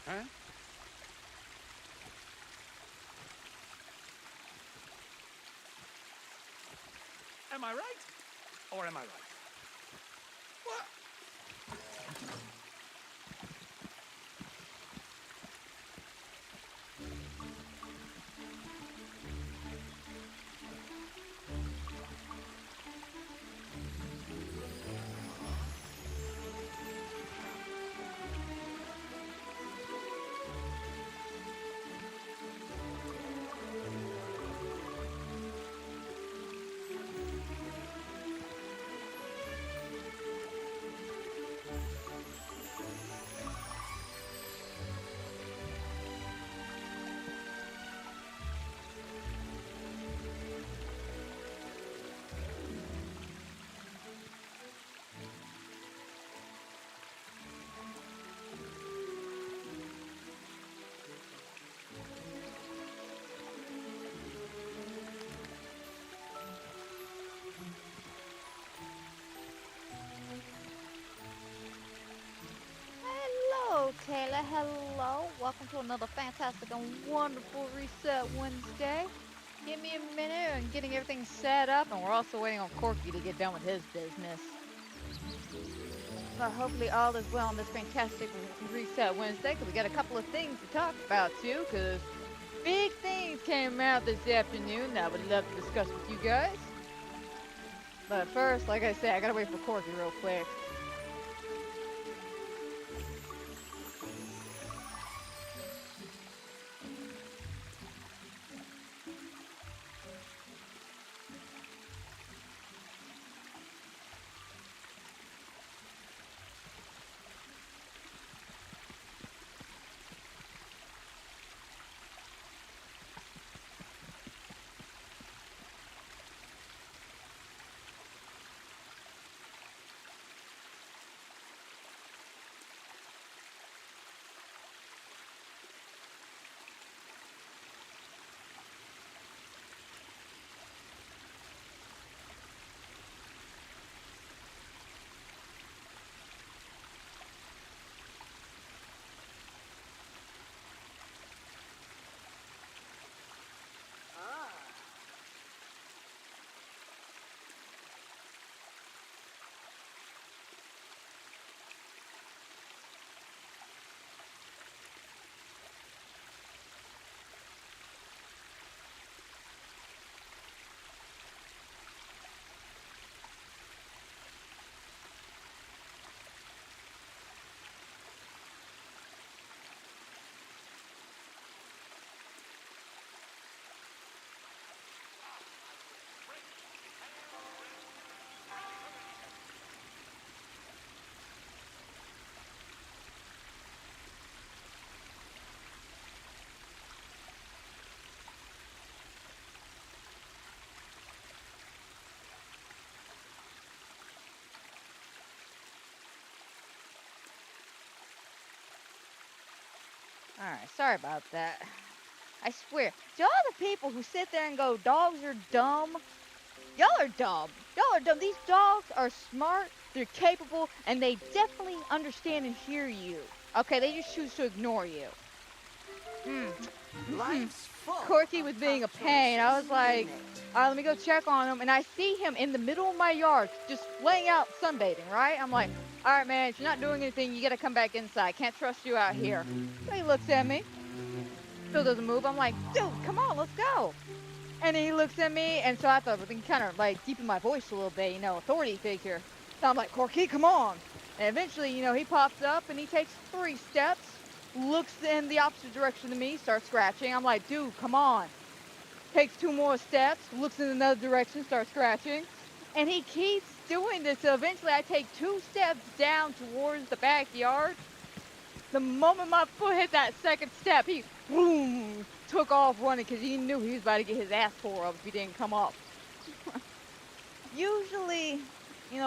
Huh? Am I right? Or am I right? What? Hello, Taylor. Hello. Welcome to another fantastic and wonderful Reset Wednesday. Give me a minute and getting everything set up, and we're also waiting on Corky to get done with his business. But hopefully all is well on this fantastic Reset Wednesday, because we got a couple of things to talk about too, because big things came out this afternoon that I would love to discuss with you guys. But first, like I said, I gotta wait for Corky real quick. Alright, sorry about that. I swear, to all the people who sit there and go, dogs are dumb, y'all are dumb. Y'all are dumb. These dogs are smart, they're capable, and they definitely understand and hear you. Okay, they just choose to ignore you. Mm. Life's full Corky of was being a tough pain. I was choices, like, isn't it? let me go check on him. And I see him in the middle of my yard, just laying out sunbathing, right? I'm like, all right, man, if you're not doing anything, you gotta come back inside. Can't trust you out here. So he looks at me, still doesn't move. I'm like, dude, come on, let's go. And then he looks at me, and so I thought, I kind of like deepen my voice a little bit, authority figure. So I'm like, Corky, come on. And eventually, he pops up and he takes 3 steps, looks in the opposite direction to me, starts scratching. I'm like, dude, come on. Takes 2 more steps, looks in another direction, starts scratching. And he keeps doing this. So eventually, I take 2 steps down towards the backyard. The moment my foot hit that second step, he boom took off running because he knew he was about to get his ass tore up if he didn't come up. Usually,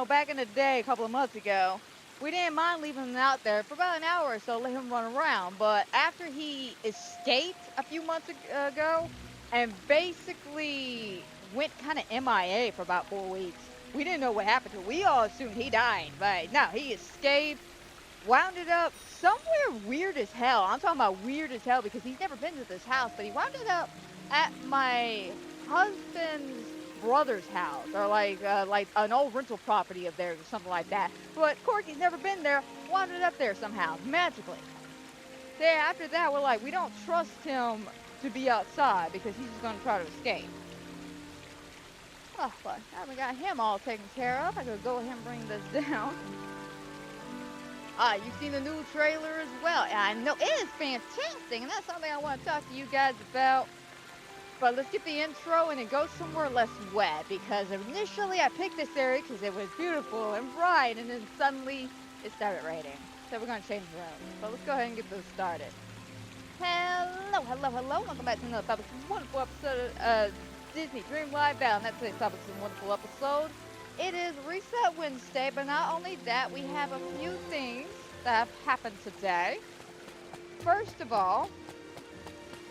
back in the day, a couple of months ago, we didn't mind leaving him out there for about an hour or so, let him run around. But after he escaped a few months ago and basically went kind of MIA for about 4 weeks, we didn't know what happened to him. We all assumed he died, but no, he escaped. wound it up somewhere weird as hell. I'm talking about weird as hell because he's never been to this house, but he wound it up at my husband's brother's house, or like an old rental property of theirs or something like that. But Corky's never been there, wound it up there somehow, magically. So yeah, after that, we're like, we don't trust him to be outside because he's just gonna try to escape. Oh, but now we got him all taken care of. I could go ahead and bring this down. You've seen the new trailer as well. I know it is fantastic, and that's something I want to talk to you guys about. But let's get the intro and then go somewhere less wet, because initially I picked this area because it was beautiful and bright, and then suddenly it started raining. So we're going to change rooms. So let's go ahead and get this started. Hello, hello, hello. Welcome back to another wonderful episode of Disney Dreamlight Battle. And that's today's topic is a wonderful episode. It is Reset Wednesday, but not only that, we have a few things that have happened today. First of all,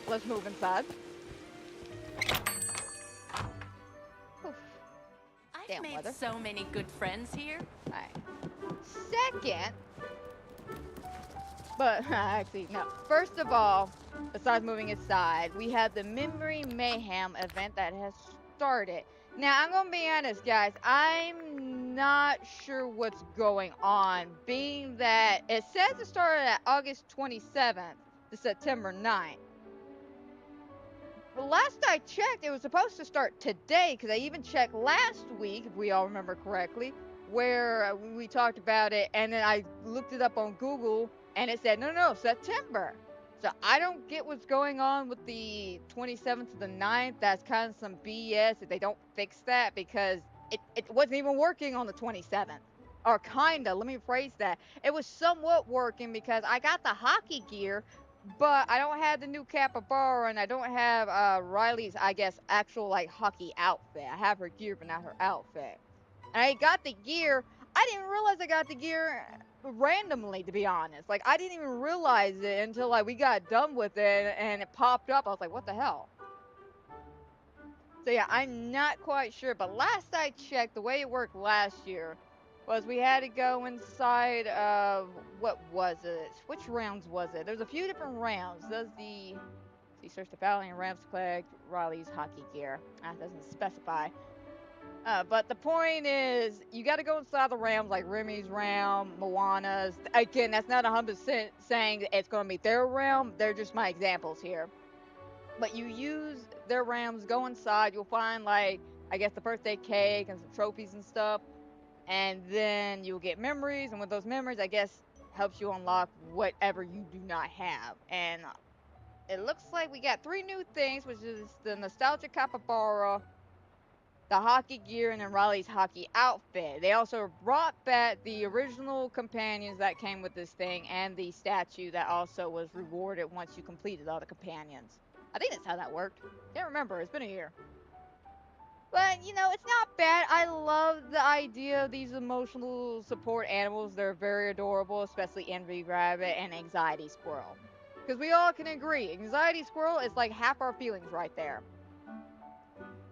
let's move inside. Oof. I've made so many good friends here. Alright. Second, but actually, no. First of all, besides moving inside, we have the Memory Mayhem event that has started. Now, I'm gonna be honest, guys. I'm not sure what's going on, being that it says it started at August 27th to September 9th. But last I checked, it was supposed to start today, because I even checked last week, if we all remember correctly, where we talked about it, and then I looked it up on Google, and it said, no, September. So I don't get what's going on with the 27th to the 9th. That's kind of some BS if they don't fix that, because it wasn't even working on the 27th. Or kinda, let me phrase that. It was somewhat working because I got the hockey gear, but I don't have the new capybara, and I don't have Riley's, I guess, actual like hockey outfit. I have her gear, but not her outfit. And I got the gear. I didn't realize I got the gear randomly, to be honest. Like, I didn't even realize it until like we got done with it and it popped up. I was like, what the hell? So yeah, I'm not quite sure, but last I checked, the way it worked last year was we had to go inside of, what was it? Which rounds was it? There's a few different rounds. Does the, see, search the battling ramps to collect Riley's hockey gear. It doesn't specify. But the point is, you got to go inside the realms, like Remy's realm, Moana's. Again, that's not 100% saying it's going to be their realm. They're just my examples here. But you use their realms, go inside, you'll find, like, I guess the birthday cake and some trophies and stuff. And then you'll get memories, and with those memories, I guess, helps you unlock whatever you do not have. And it looks like we got 3 new things, which is the Nostalgia Capybara, the hockey gear, and then Riley's hockey outfit. They also brought back the original companions that came with this thing, and the statue that also was rewarded once you completed all the companions. I think that's how that worked. Can't remember, it's been a year. But, you know, it's not bad. I love the idea of these emotional support animals. They're very adorable, especially Envy Rabbit and Anxiety Squirrel. Because we all can agree, Anxiety Squirrel is like half our feelings right there.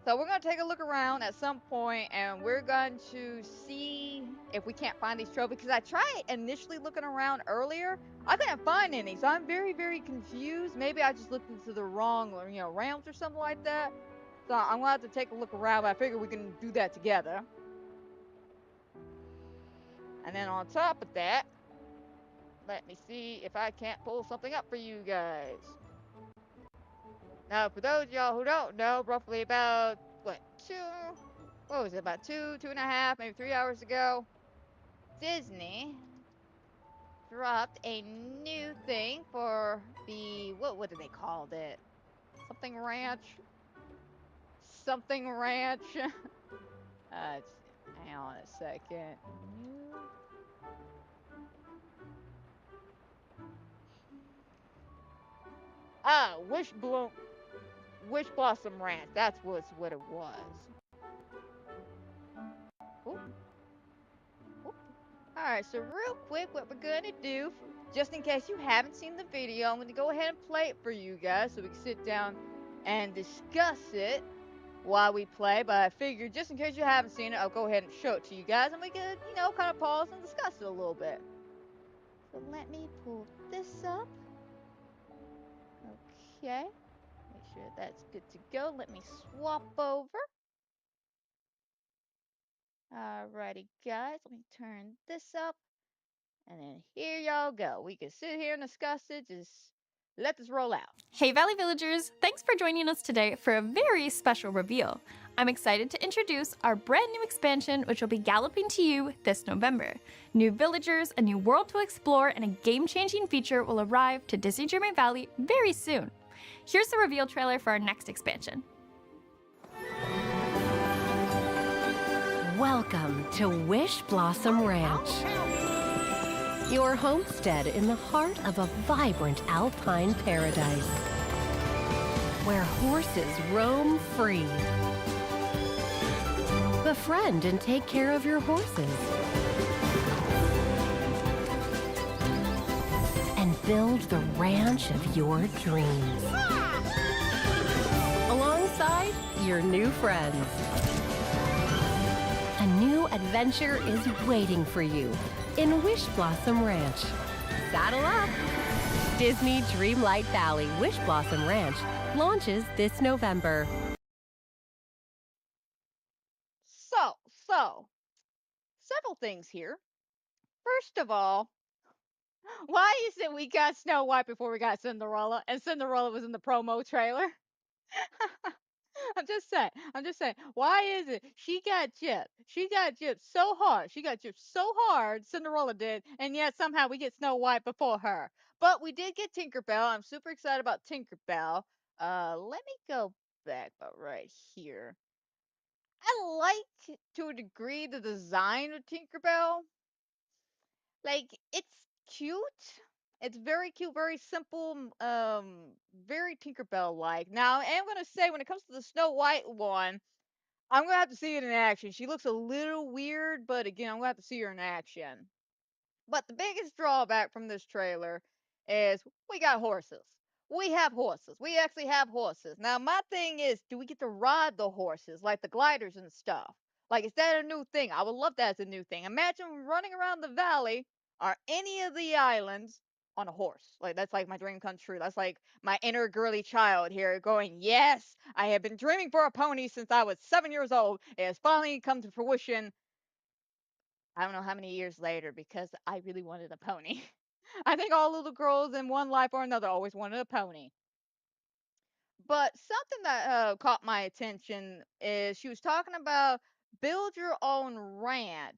So we're going to take a look around at some point, and we're going to see if we can't find these trophies. Because I tried initially looking around earlier. I couldn't find any, so I'm very, very confused. Maybe I just looked into the wrong, realms or something like that. So I'm going to have to take a look around, but I figure we can do that together. And then on top of that, let me see if I can't pull something up for you guys. Now, for those of y'all who don't know, roughly about, about 2.5, maybe 3 hours ago, Disney dropped a new thing for the, what did they call it? Something Ranch? Something Ranch? Hang on a second. Wish Blossom Ranch. That's what it was. Ooh. Ooh. Alright, so real quick, what we're gonna do, just in case you haven't seen the video, I'm gonna go ahead and play it for you guys so we can sit down and discuss it while we play. But I figured, just in case you haven't seen it, I'll go ahead and show it to you guys, and we can, kind of pause and discuss it a little bit. So let me pull this up. Okay. Make sure that's good to go. Let me swap over. Alrighty, guys. Let me turn this up. And then here y'all go. We can sit here and discuss it. Just let this roll out. Hey Valley Villagers! Thanks for joining us today for a very special reveal. I'm excited to introduce our brand new expansion, which will be galloping to you this November. New villagers, a new world to explore, and a game-changing feature will arrive to Disney Dreamlight Valley very soon. Here's the reveal trailer for our next expansion. Welcome to Wish Blossom Ranch, your homestead in the heart of a vibrant alpine paradise, where horses roam free. Befriend and take care of your horses, and build the ranch of your dreams, alongside your new friends. A new adventure is waiting for you in Wish Blossom Ranch. Saddle up! Disney Dreamlight Valley Wish Blossom Ranch launches this November. So, several things here. First of all, why is it we got Snow White before we got Cinderella, and Cinderella was in the promo trailer? I'm just saying. Why is it she got gypped? She got gypped so hard. She got gypped so hard, Cinderella did, and yet somehow we get Snow White before her. But we did get Tinkerbell. I'm super excited about Tinkerbell. Let me go back about right here. I like to a degree the design of Tinkerbell. Like it's cute. It's very cute, very simple, very Tinkerbell like. Now I am gonna say when it comes to the Snow White one, I'm gonna have to see it in action. She looks a little weird, but again, I'm gonna have to see her in action. But the biggest drawback from this trailer is we got horses. We have horses. We actually have horses. Now, my thing is, do we get to ride the horses, like the gliders and stuff? Like, is that a new thing? I would love that as a new thing. Imagine running around the valley or any of the islands on a horse. Like, that's like my dream come true. That's like my inner girly child here going, yes, I have been dreaming for a pony since I was 7 years old. It has finally come to fruition. I don't know how many years later because I really wanted a pony. I think all little girls in one life or another always wanted a pony. But something that caught my attention is she was talking about build your own ranch.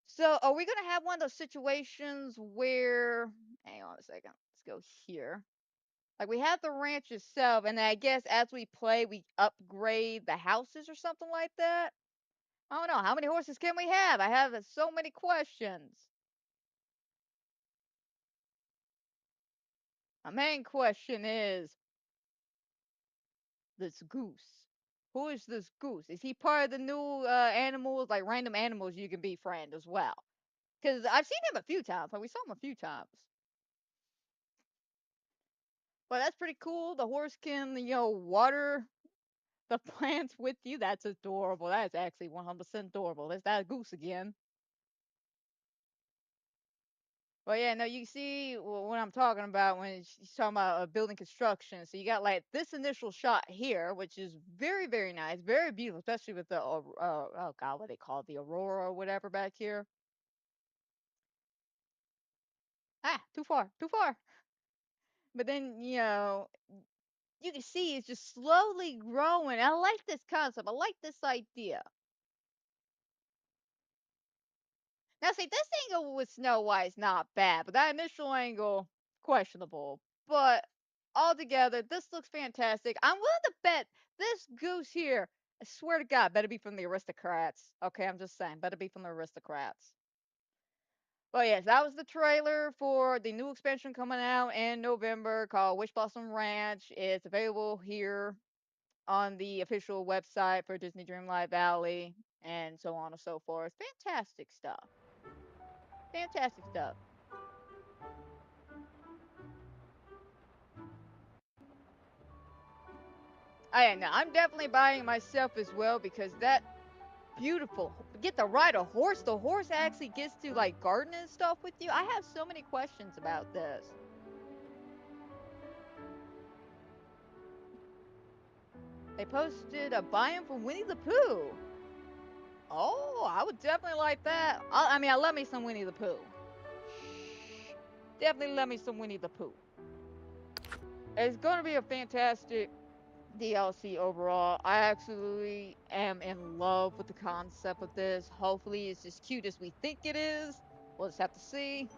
So are we going to have one of those situations where, hang on a second, let's go here. Like we have the ranch itself, and I guess as we play, we upgrade the houses or something like that. I don't know. How many horses can we have? I have so many questions. My main question is this goose. Who is this goose? Is he part of the new animals, like random animals you can befriend as well? Because I've seen him a few times. Like we saw him a few times. But that's pretty cool. The horse can, water the plants with you. That's adorable. That is actually 100% adorable. There's that goose again. Well, yeah, no, you see what I'm talking about when she's talking about building construction. So you got like this initial shot here, which is very, very nice, very beautiful, especially with the oh god, what they call it, the aurora or whatever back here. Ah, too far, too far. But then you can see it's just slowly growing. I like this concept. I like this idea. Now, see, this angle with Snow White is not bad, but that initial angle, questionable. But altogether, this looks fantastic. I'm willing to bet this goose here, I swear to God, better be from the aristocrats. Okay, I'm just saying, better be from the aristocrats. But yes, that was the trailer for the new expansion coming out in November called Wish Blossom Ranch. It's available here on the official website for Disney Dreamlight Valley and so on and so forth. Fantastic stuff. Fantastic stuff. I know I'm definitely buying myself as well because that beautiful get to ride a horse? The horse actually gets to like garden and stuff with you? I have so many questions about this. They posted a buy-in for Winnie the Pooh. Oh, I would definitely like that. I mean, I love me some Winnie the Pooh. Definitely love me some Winnie the Pooh. It's going to be a fantastic DLC overall. I absolutely am in love with the concept of this. Hopefully it's as cute as we think it is. We'll just have to see.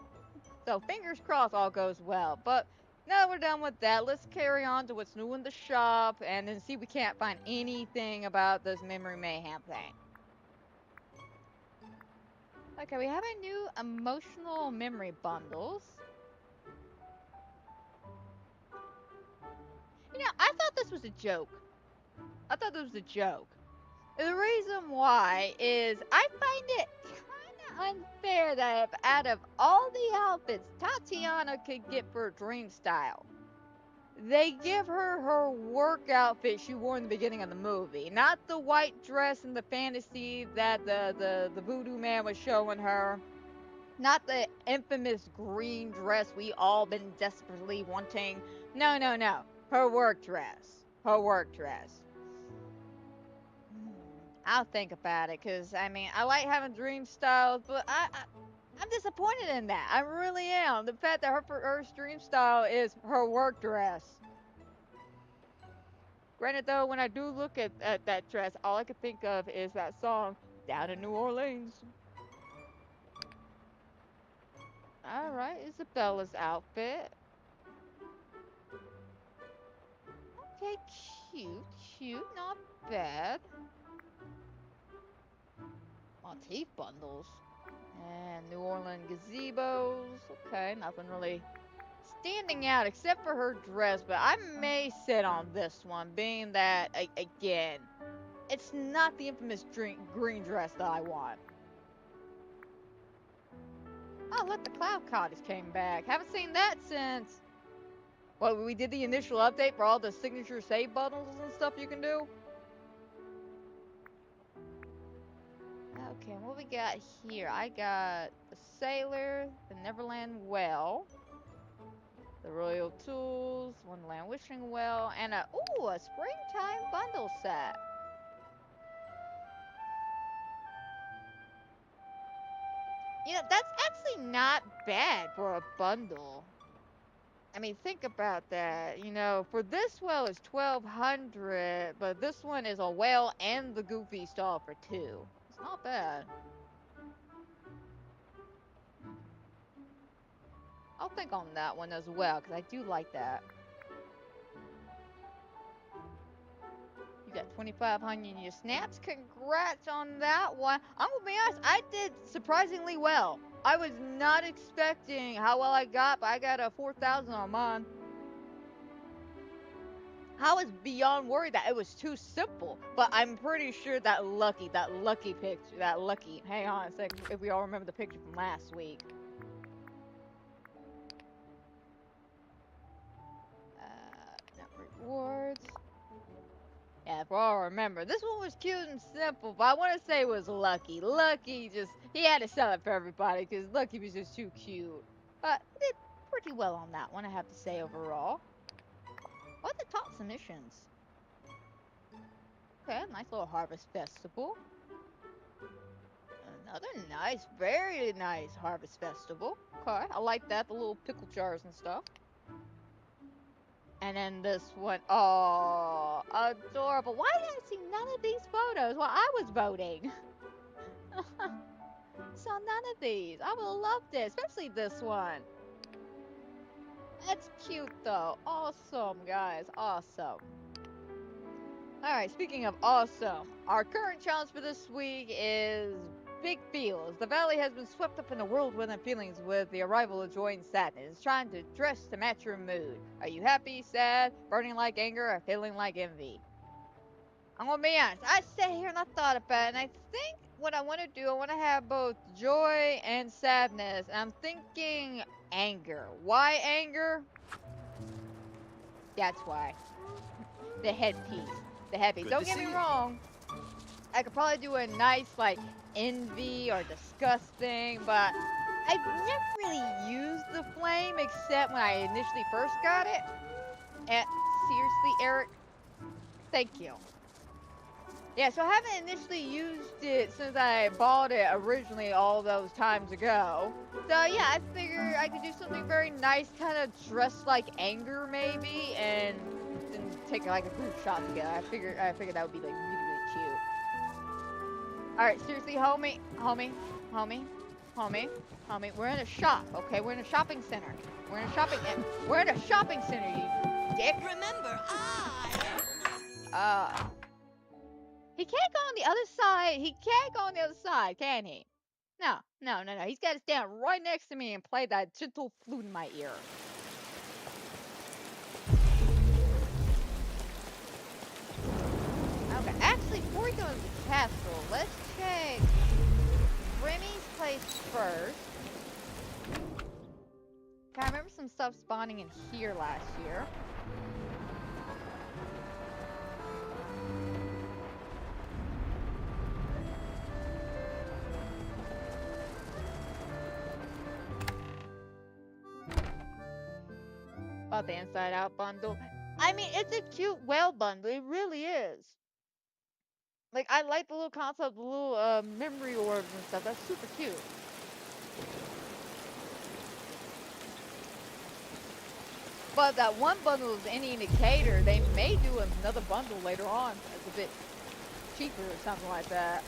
So fingers crossed all goes well. But now that we're done with that, let's carry on to what's new in the shop and then see if we can't find anything about this Memory Mayhem thing. Okay, we have a new emotional memory bundles. You know, I thought this was a joke. I thought this was a joke. The reason why is I find it kind of unfair that out of all the outfits Tatiana could get for Dream Style, they give her her work outfit she wore in the beginning of the movie. Not the white dress in the fantasy that the voodoo man was showing her. Not the infamous green dress we all been desperately wanting. No, no, no. Her work dress. Her work dress. I'll think about it, because, I mean, I like having dream styles, but I'm disappointed in that. I really am. The fact that her dream style is her work dress. Granted, though, when I do look at that dress, all I can think of is that song, Down in New Orleans. Alright, Isabella's outfit. Okay, cute, not bad. Motif bundles. And New Orleans gazebos. Okay, nothing really standing out except for her dress, but I may sit on this one, being that, again, it's not the infamous green dress that I want. Oh, look, the Cloud Cottage came back. Haven't seen that since... Well, we did the initial update for all the signature save bundles and stuff you can do. Okay, what we got here? I got the Sailor, the Neverland Well, the Royal Tools, Wonderland Wishing Well, and a springtime bundle set. You know, that's actually not bad for a bundle. I mean, think about that. You know, for this well is 1,200, but this one is a whale and the Goofy stall for 2. It's not bad. I'll think on that one as well, because I do like that. You got 2,500 in your snaps. Congrats on that one. I'm gonna be honest, I did surprisingly well. I was not expecting how well I got, but I got a 4,000 on mine. I was beyond worried that it was too simple, but I'm pretty sure that lucky picture, hang on a second, if we all remember the picture from last week. Rewards. Yeah, if we all remember, this one was cute and simple, but I want to say it was Lucky. Lucky he had to sell it for everybody, because Lucky was just too cute. But he did pretty well on that one, I have to say, overall. What are the top submissions? Okay, nice little Harvest Festival. Another nice, very nice Harvest Festival. Okay, I like that, the little pickle jars and stuff. And then this one, oh, adorable. Why did I see none of these photos while I was voting? Saw none of these. I would have loved it, especially this one. That's cute though. Awesome, guys. Awesome. Alright, speaking of awesome, our current challenge for this week is Big Feels. The valley has been swept up in a whirlwind of feelings with the arrival of joy and sadness. It's trying to dress to match your mood. Are you happy, sad, burning like anger, or feeling like envy? I'm gonna be honest, I sat here and I thought about it, and I think what I want to do, I want to have both joy and sadness. And I'm thinking anger. Why anger? That's why. The headpiece. The headpiece. Don't get me wrong. I could probably do a nice, like, envy or disgusting, but I've never really used the flame except when I initially first got it. And seriously, Eric, thank you. Yeah, so I haven't initially used it since I bought it originally all those times ago. So yeah, I figured I could do something very nice, kind of dress like anger maybe, and then take like a group shot together. I figured that would be like really cute. All right, seriously, homie, we're in a shop, okay? We're in a shopping center. We're in a shopping center, you dick. Remember, He can't go on the other side. He can't go on the other side, can he? No. He's got to stand right next to me and play that gentle flute in my ear. Okay, actually, before we go into the castle, let's check Remy's place first. Okay, I remember some stuff spawning in here last year. About the Inside Out bundle. I mean, it's a cute whale bundle. It really is. Like, I like the little concept, the little memory orbs and stuff. That's super cute. But that one bundle is any indicator. They may do another bundle later on that's a bit cheaper or something like that.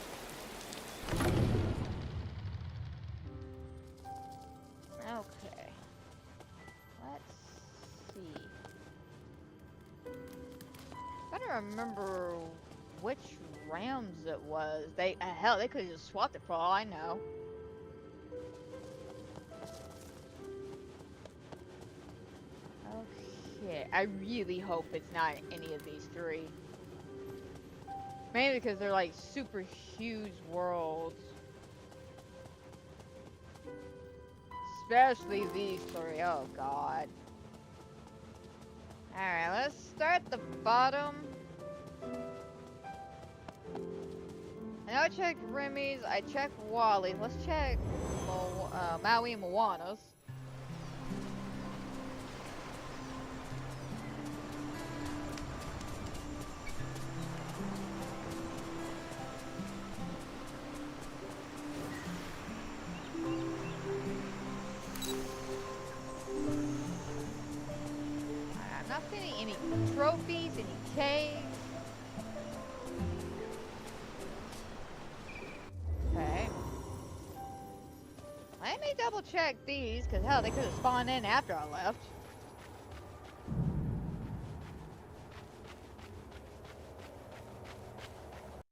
Okay. Let's see. I don't remember which rounds it was. Hell, they could have just swapped it for all I know. Okay, I really hope it's not any of these three. Mainly because they're like super huge worlds. Especially these three. Oh god. Alright, let's start at the bottom. I know I checked Remy's, I checked Wally's. Let's check Maui and Moana's. I'm not seeing any trophies, any caves. Okay. Let me double check these, because hell, they could have spawned in after I left.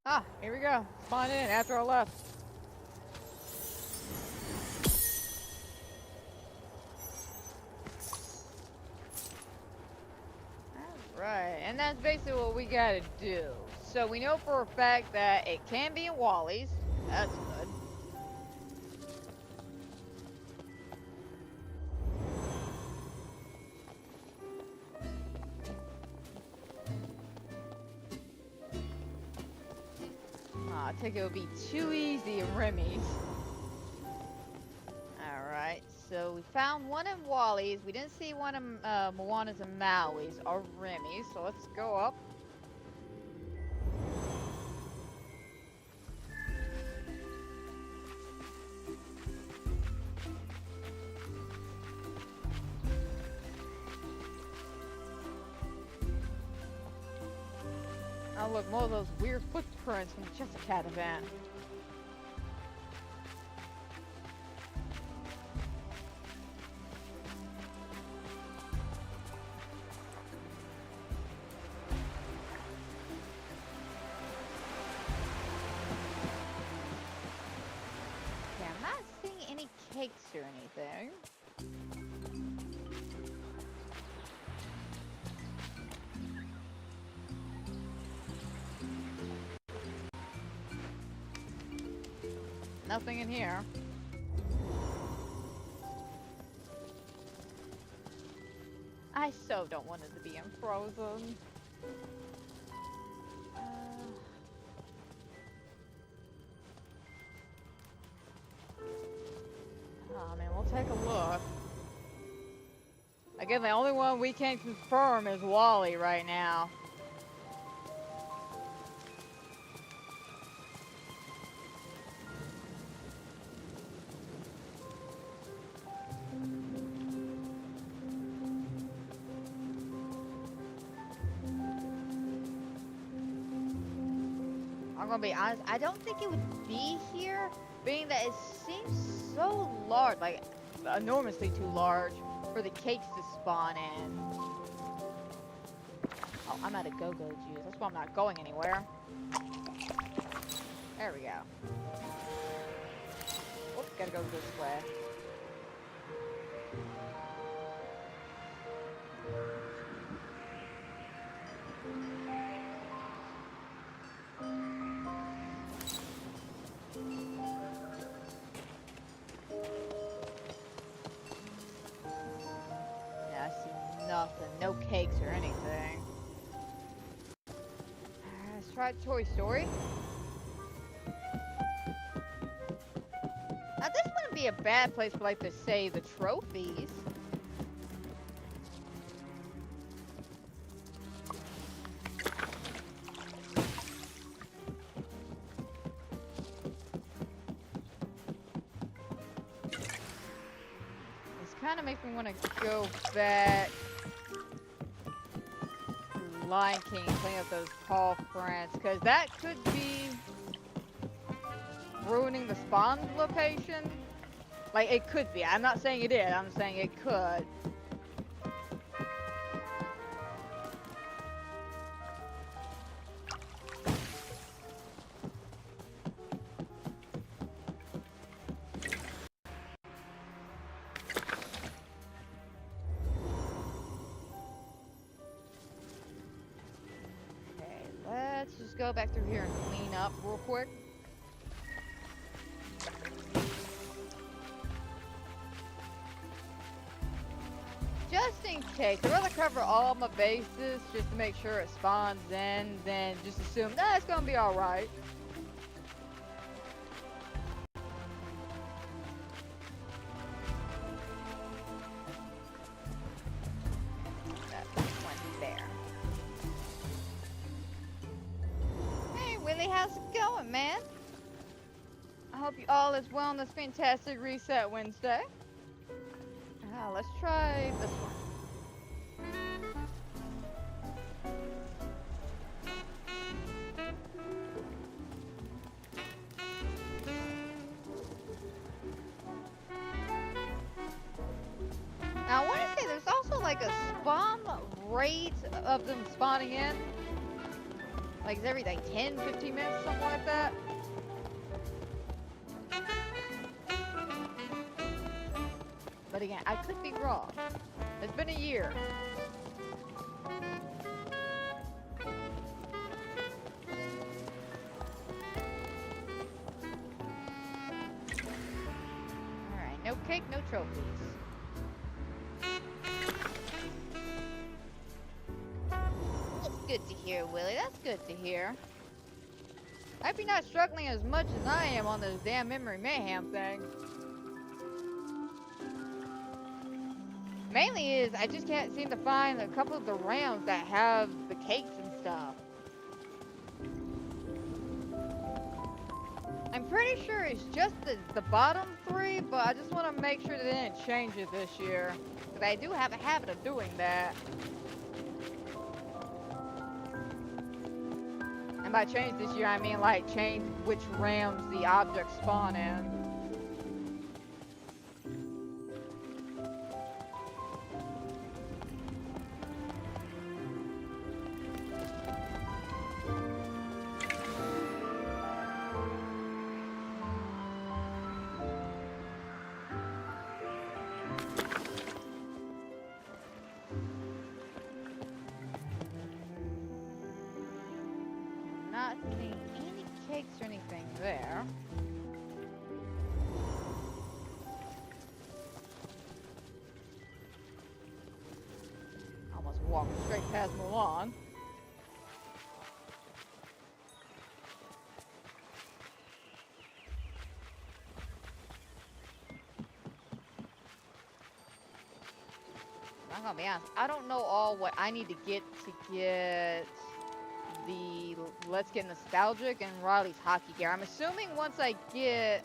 Ah, here we go. Spawned in after I left. Alright, and that's basically what we gotta do. So we know for a fact that it can be in Wally's. That's good. I think it would be too easy in Remy's. Alright, so we found one in Wally's. We didn't see one in Moana's and Maui's or Remy's, so let's go up. Oh look, more of those weird footprints from the Chesacat event. Okay, I'm not seeing any cakes or anything. Nothing in here. I so don't want it to be in Frozen. I mean, we'll take a look. Again, the only one we can confirm is Wally right now. I'm gonna be honest, I don't think it would be here, being that it seems so large, like enormously too large for the cakes to spawn in. Oh, I'm out of go-go juice. That's why I'm not going anywhere. There we go. Oops, gotta go this way. Yeah, I see nothing. No cakes or anything. Let's try Toy Story. Now, this wouldn't be a bad place for, like, to say the trophies. This kind of makes me want to go back to Lion King and clean up those paw prints, because that could be ruining the spawn location. Like, it could be. I'm not saying it is. I'm saying it could. Okay, let's just go back through here and clean up real quick. Just in case, I'd rather cover all my bases just to make sure it spawns in, then just assume, nah, it's gonna be alright. That one there. Hey, Willie, how's it going, man? I hope you all is well on this fantastic Reset Wednesday. Let's try this one. Now, I want to say there's also like a spawn rate of them spawning in. Like it's every like 10, 15 minutes, something like that. But again, I could be wrong. It's been a year. Alright, no cake, no trophies. That's good to hear, Willie. That's good to hear. I hope you're not struggling as much as I am on this damn Memory Mayhem thing. Mainly is, I just can't seem to find a couple of the rounds that have the cakes and stuff. I'm pretty sure it's just the bottom three, but I just want to make sure that they didn't change it this year. Because I do have a habit of doing that. And by change this year, I mean like change which rounds the objects spawn in. Not seeing any cakes or anything there. Almost walking straight past Mulan. I'm gonna be honest. I don't know all what I need to get the Let's Get Nostalgic and Riley's hockey gear. I'm assuming once I get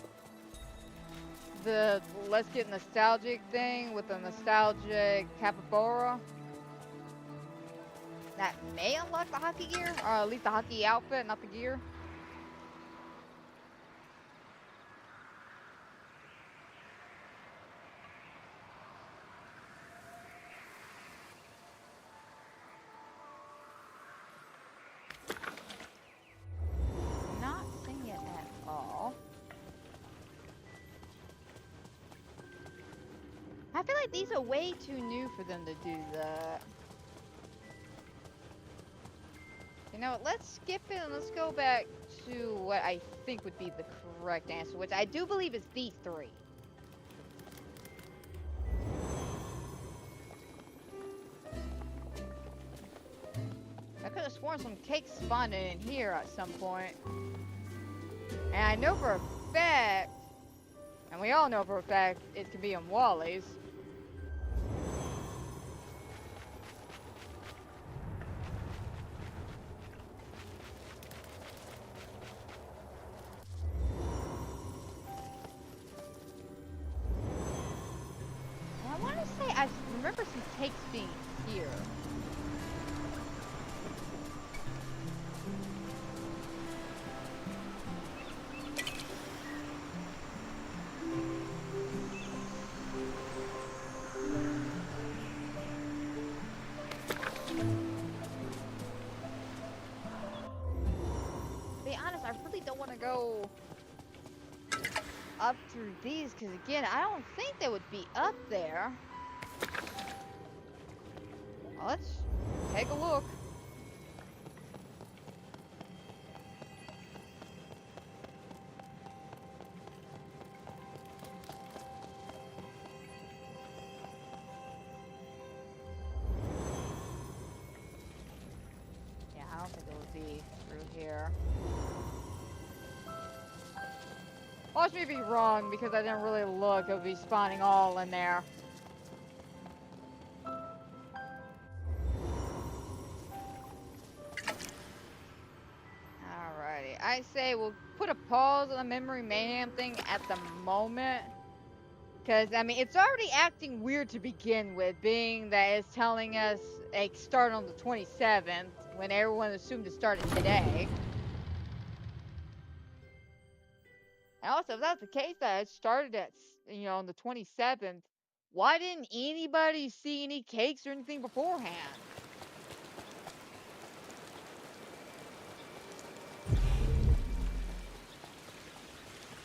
the Let's Get Nostalgic thing with the nostalgic capybara, that may unlock the hockey gear, or at least the hockey outfit, not the gear. Not seeing it at all. I feel like these are way too new for them to do that. You know what, let's skip it and let's go back to what I think would be the correct answer, which I do believe is these three. I could have sworn some cakes spawned in here at some point. And I know for a fact, and we all know for a fact, it could be in Wally's. I want to say I remember some cakes being here. To be honest, I really don't want to go up through these, because again, I don't think they would be up there. Well, let's take a look. Yeah, I don't think it would be through here. Watch me be wrong, because I didn't really look. It would be spawning all in there. Alrighty. I say we'll put a pause on the Memory Mania thing at the moment. Because, I mean, it's already acting weird to begin with, being that it's telling us a start on the 27th, when everyone assumed it started today. And also, if that's the case, that it started at, you know, on the 27th, why didn't anybody see any cakes or anything beforehand?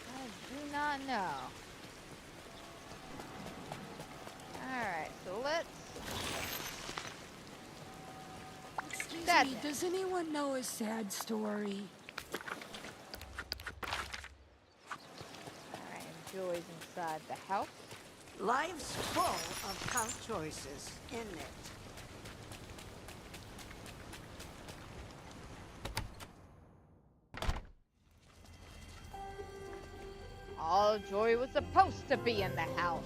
I do not know. Alright, so let's... Excuse me, does anyone know a sad story? Joy's inside the house. Life's full of tough choices, isn't it? All Joy was supposed to be in the house.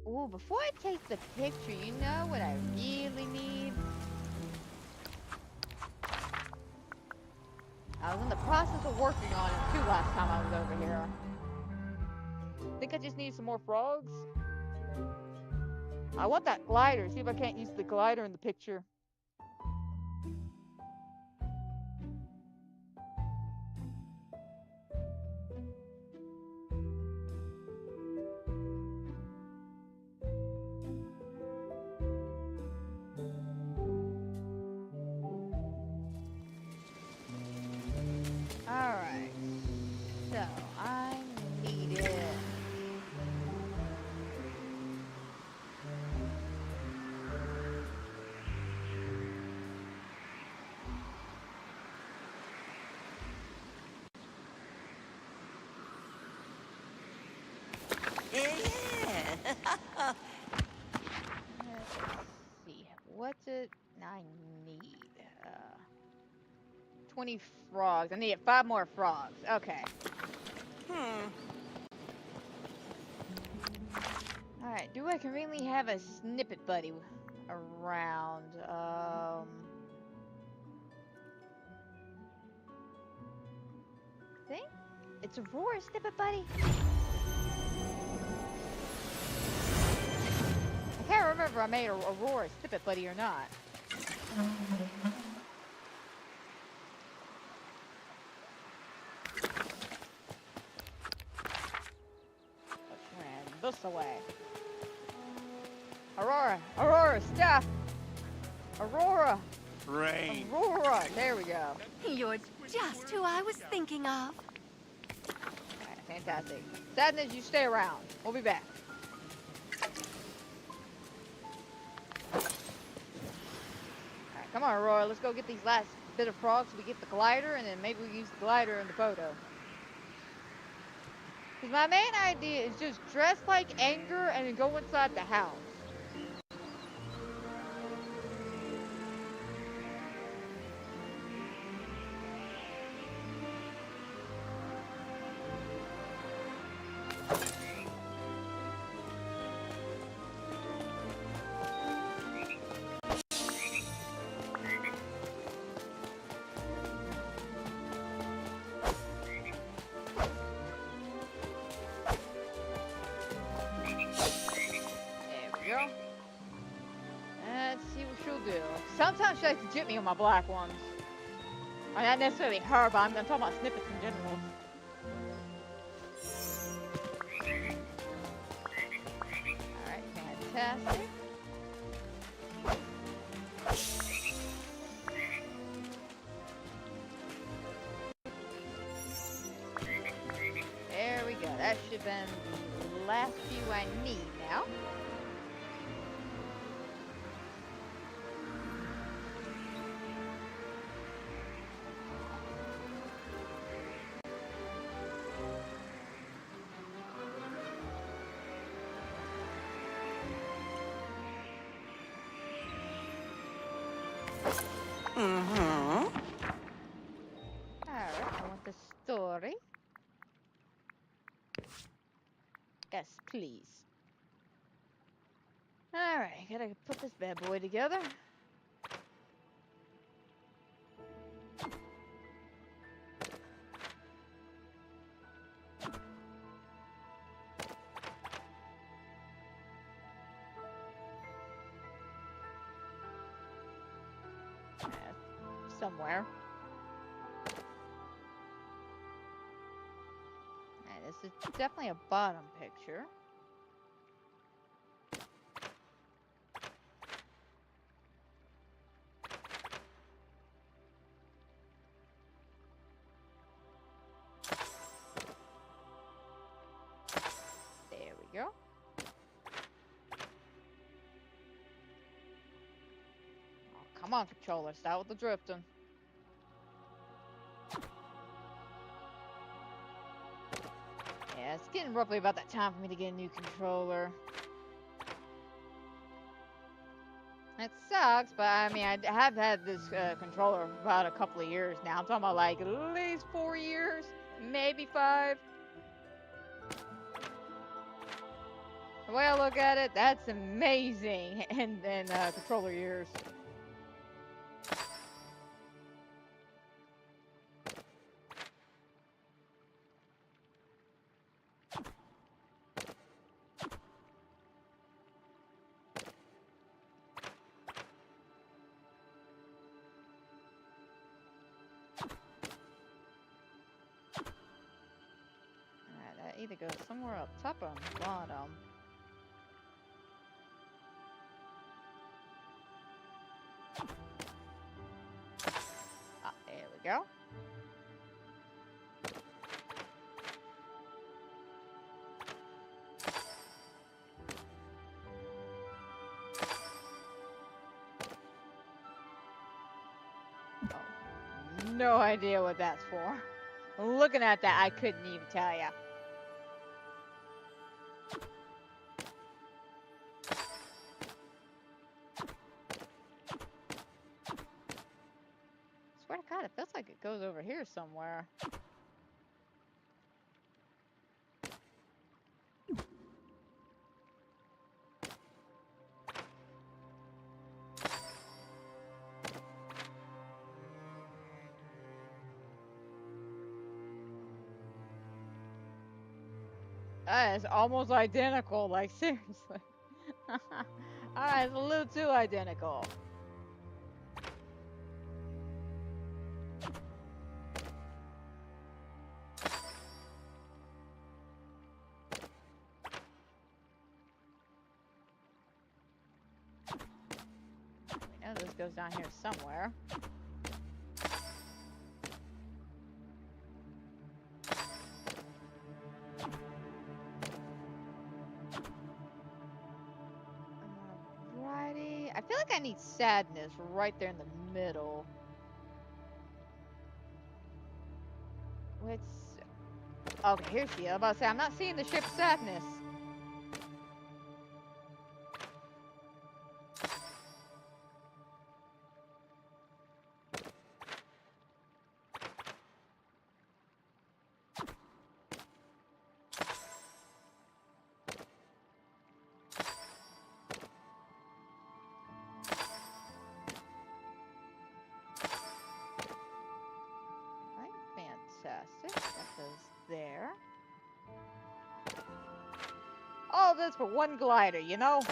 Ooh, before I take the picture, you know what I really need? I was in the process of working on it too last time I was over here. Think I just need some more frogs? I want that glider. See if I can't use the glider in the picture. Alright, so I need it. what's it? I need 20 frogs. I need 5 more frogs. Okay. Alright, do I conveniently have a snippet buddy around? Think? It's Aurora snippet buddy? I can't remember if I made Aurora snippet buddy or not. This away. Aurora, stop! Aurora! Rain. Aurora! There we go. You're just who I was thinking of. Alright, fantastic. Sadness, you stay around. We'll be back. Alright, come on, Aurora. Let's go get these last bit of frogs so we get the glider, and then maybe we use the glider in the photo. Because my main idea is just dress like Anger and then go inside the house. Let's see what she'll do. Sometimes she likes to jip me on my black ones. Or not necessarily her, but I'm talking about snippets in general. Alright, fantastic. There we go. That should have been the last few I need now. Alright, I want the story. Yes, please. Alright, gotta put this bad boy together. Somewhere. Alright, this is definitely a bottom picture. There we go. Come on, controller, start with the drifting. Yeah, it's getting roughly about that time for me to get a new controller. It sucks, but I mean, I have had this controller for about a couple of years now. I'm talking about like at least 4 years, maybe 5. The way I look at it, that's amazing in controller years. Either go somewhere up top or on the bottom. Ah, there we go. Oh, no idea what that's for. Looking at that, I couldn't even tell ya. God, it feels like it goes over here somewhere. That is almost identical, like seriously. Alright, it's a little too identical. We know this goes down here somewhere. Righty. I feel like I need sadness right there in the middle. Which... Okay, here she is. I was about to say, I'm not seeing the ship sadness. Fantastic. That goes there. All this for one glider, you know?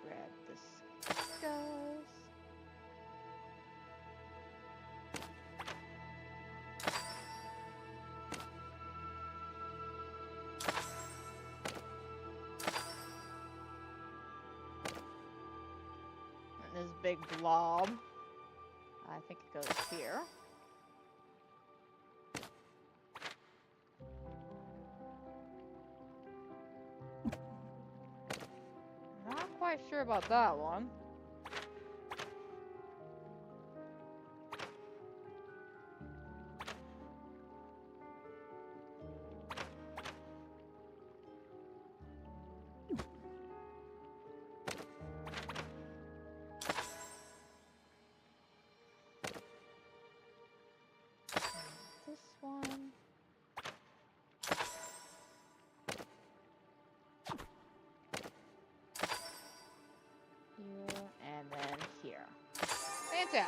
Grab this goes. This big blob. I think it goes here. Not quite sure about that one. This one. Here and then here. Fantastic.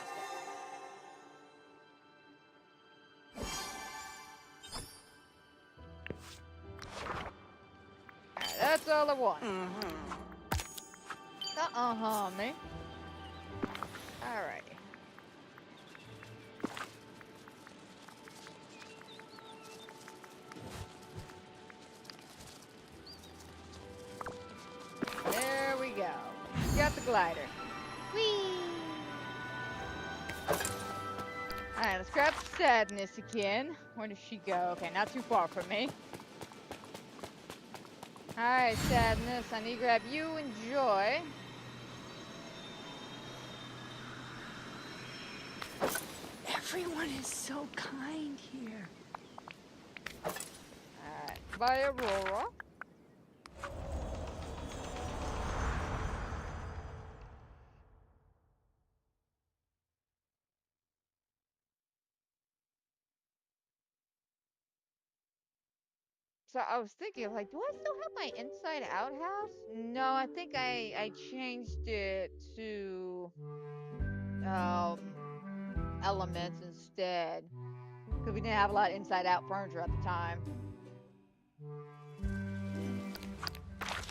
Alright, that's all I want. Me. Alrighty. There we go. Got the glider. Whee! Alright, let's grab sadness again. Where does she go? Okay, not too far from me. Alright, sadness. I need to grab you and joy. Everyone is so kind here. Alright, bye, Aurora. So I was thinking, like, do I still have my inside out house? No, I think I changed it to elements instead. Because we didn't have a lot of inside out furniture at the time.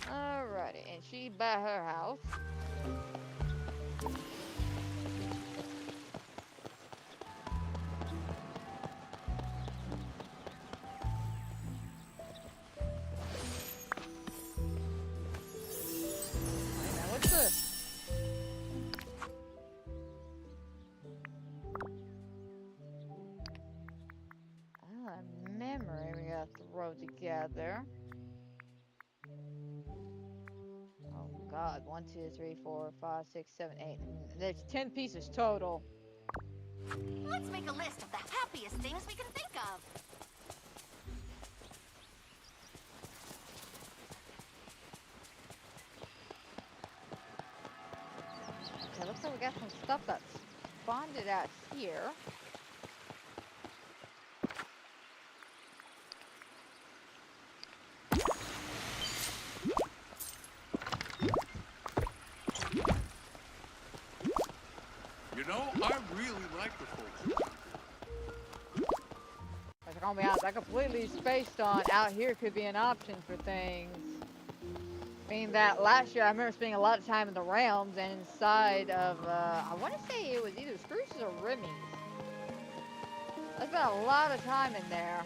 Alrighty, and she by her house. Wait a minute, what's this? Memory we gotta throw together. Oh god, 1, 2, 3, 4, 5, 6, 7, 8. There's 10 pieces total. Let's make a list of the happiest things we can think of. Okay, looks like we got some stuff that's bonded out here. You know, I really like the folks. Like, I'll be honest, I completely spaced on out here could be an option for things. Being that last year I remember spending a lot of time in the realms and inside of, I want to say it was either Spruce's or Remy's. I spent a lot of time in there.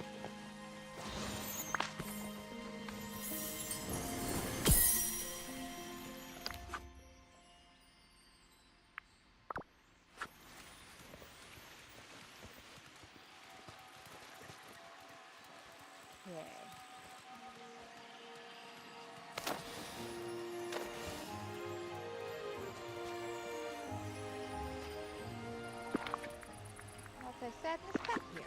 I said this back here.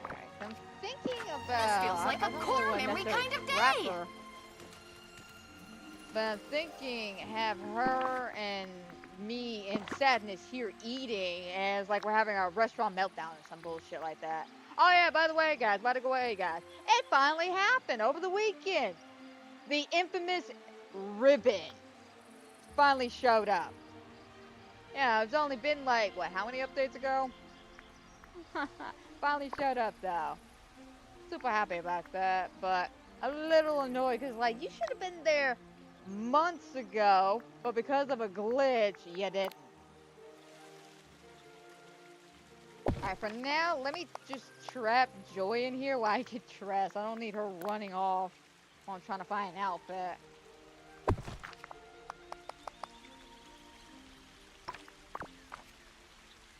Alright, I'm thinking about... This feels like a core memory kind of day. But I'm thinking have her and me and Sadness here eating as like we're having a restaurant meltdown or some bullshit like that. Oh yeah, by the way guys, it finally happened over the weekend. The infamous ribbon finally showed up. Yeah, it's only been like, what, how many updates ago? Finally showed up though. Super happy about that, but a little annoyed because like you should have been there months ago, but because of a glitch, you didn't. Alright, for now, let me just trap Joy in here while I get dressed. I don't need her running off while I'm trying to find an outfit.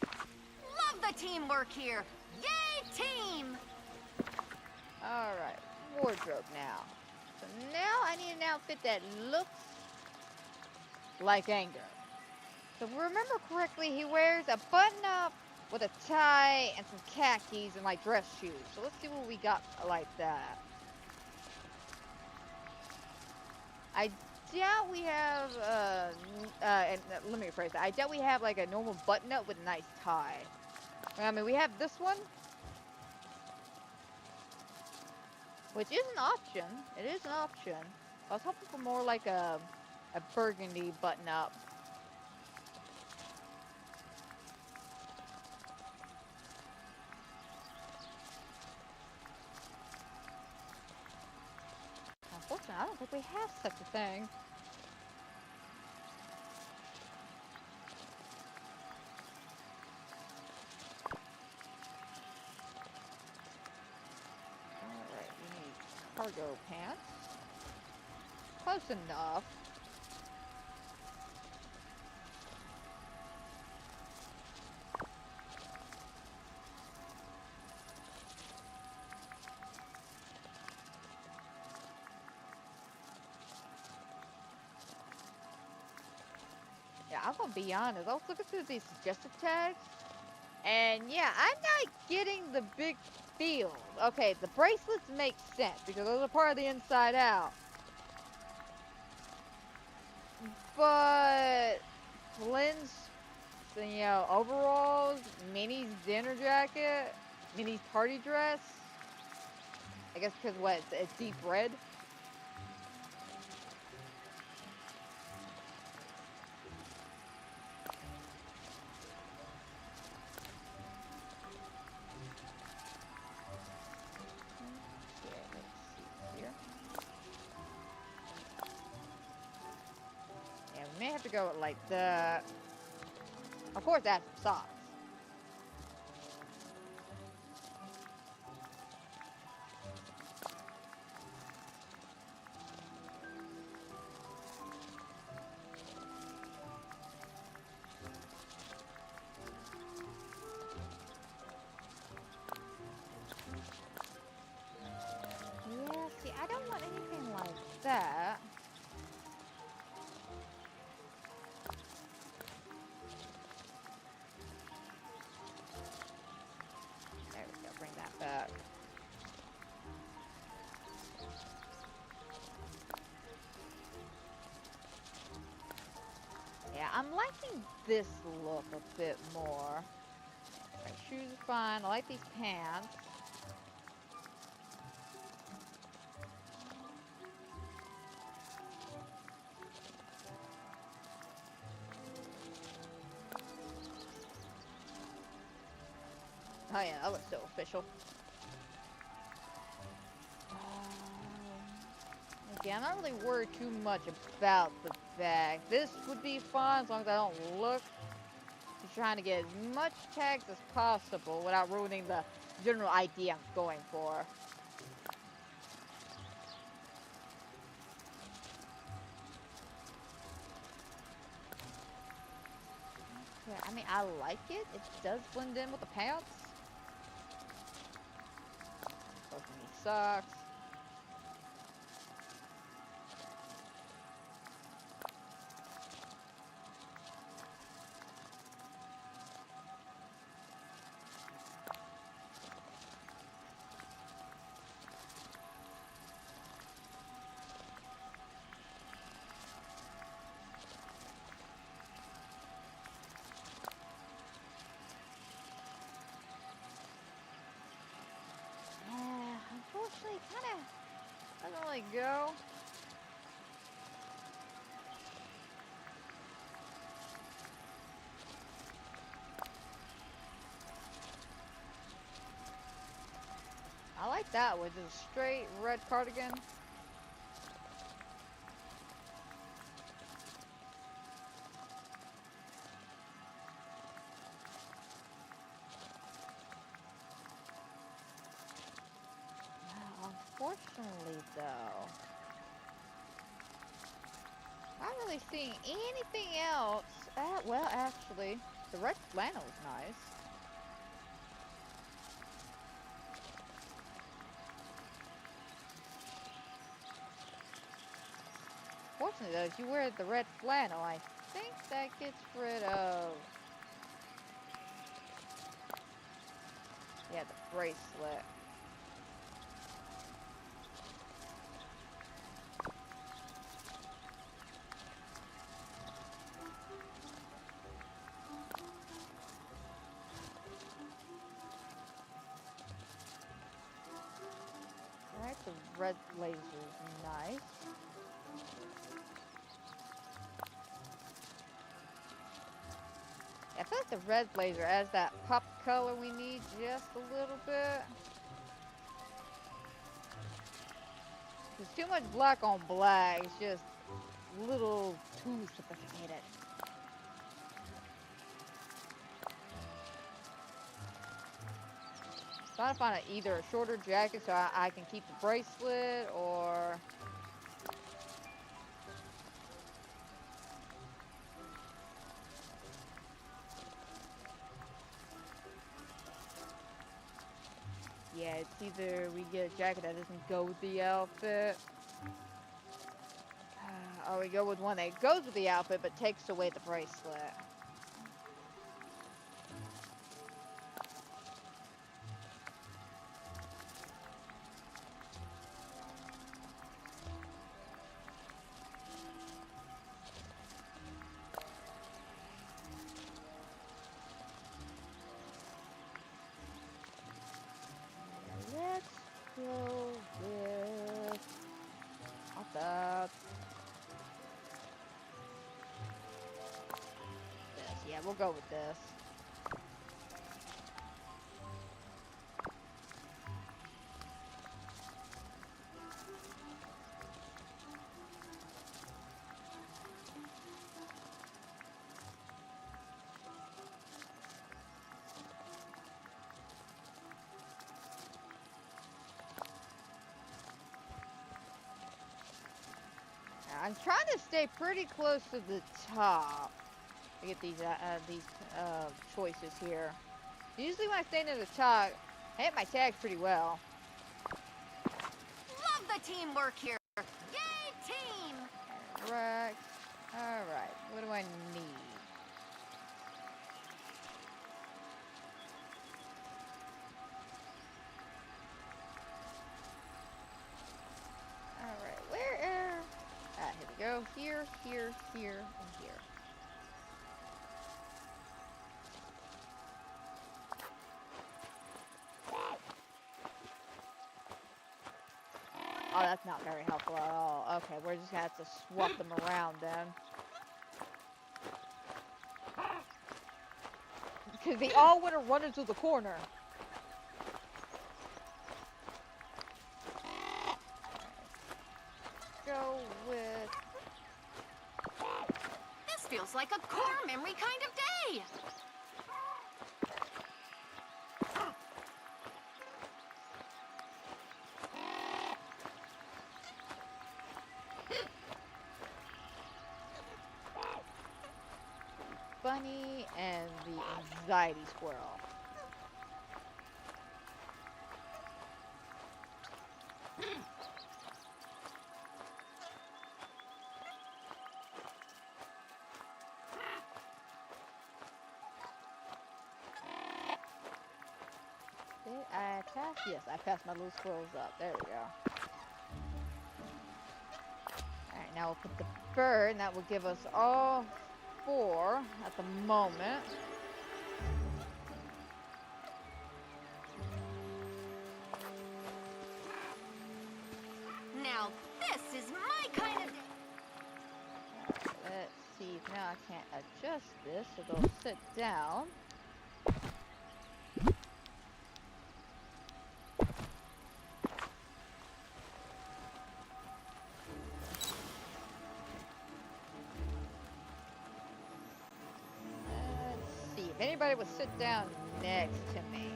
Love the teamwork here. Yay, team! Alright, wardrobe now. So now I need an outfit that looks like Anger. So if we remember correctly, he wears a button-up with a tie and some khakis and like dress shoes. So let's see what we got like that. I doubt we have, let me rephrase that. I doubt we have like a normal button-up with a nice tie. I mean, we have this one, which is an option. It is an option. I was hoping for more like a burgundy button-up. Unfortunately, I don't think we have such a thing. Alright, we need cargo pants. Close enough. Yeah, I'm gonna be honest. I was looking through these suggested tags, and yeah, I'm not getting the big feel. Okay, the bracelets make sense because those are part of the inside out. But Flynn's, you know, overalls, Minnie's dinner jacket, Minnie's party dress. I guess because what? It's deep red. May have to go like that. Of course, that's socks. that. There we go, bring that back. Yeah, I'm liking this look a bit more. My shoes are fine. I like these pants. Oh yeah, that looks so official. Again, I'm not really worried too much about the bag. This would be fun as long as I don't look. Just trying to get as much tags as possible without ruining the general idea I'm going for. Yeah, I mean, I like it. It does blend in with the pants. Both of these socks. Unfortunately, kind of doesn't really go. I like that with just a straight red cardigan. Unfortunately, though, not really seeing anything else. Well, actually, the red flannel is nice. Fortunately, though, if you wear the red flannel, I think that gets rid of, yeah, the bracelet. Alright, the red blazer is nice. I feel like the red blazer adds that pop color we need just a little bit. There's too much black on black. It's just a little too sophisticated. Trying to find either a shorter jacket so I can keep the bracelet, or yeah, it's either we get a jacket that doesn't go with the outfit, or we go with one that goes with the outfit but takes away the bracelet. Let's go with that. This, yeah, we'll go with this. I'm trying to stay pretty close to the top to get these choices here. Usually when I stay near the top, I hit my tags pretty well. Love the teamwork here. Yay, go here, here, here, and here. Oh, that's not very helpful at all. Okay, we're just gonna have to swap them around then. Because they all would have run into the corner. Go with... This feels like a core memory kind of day. Bunny and the anxiety squirrel. Did I pass? Yes, I passed my little squirrels up. There we go. Alright, now we'll put the bird, and that will give us all 4 at the moment. Now this is my kind of day. Let's see. Now I can't adjust this, so they'll sit down. If anybody would sit down next to me.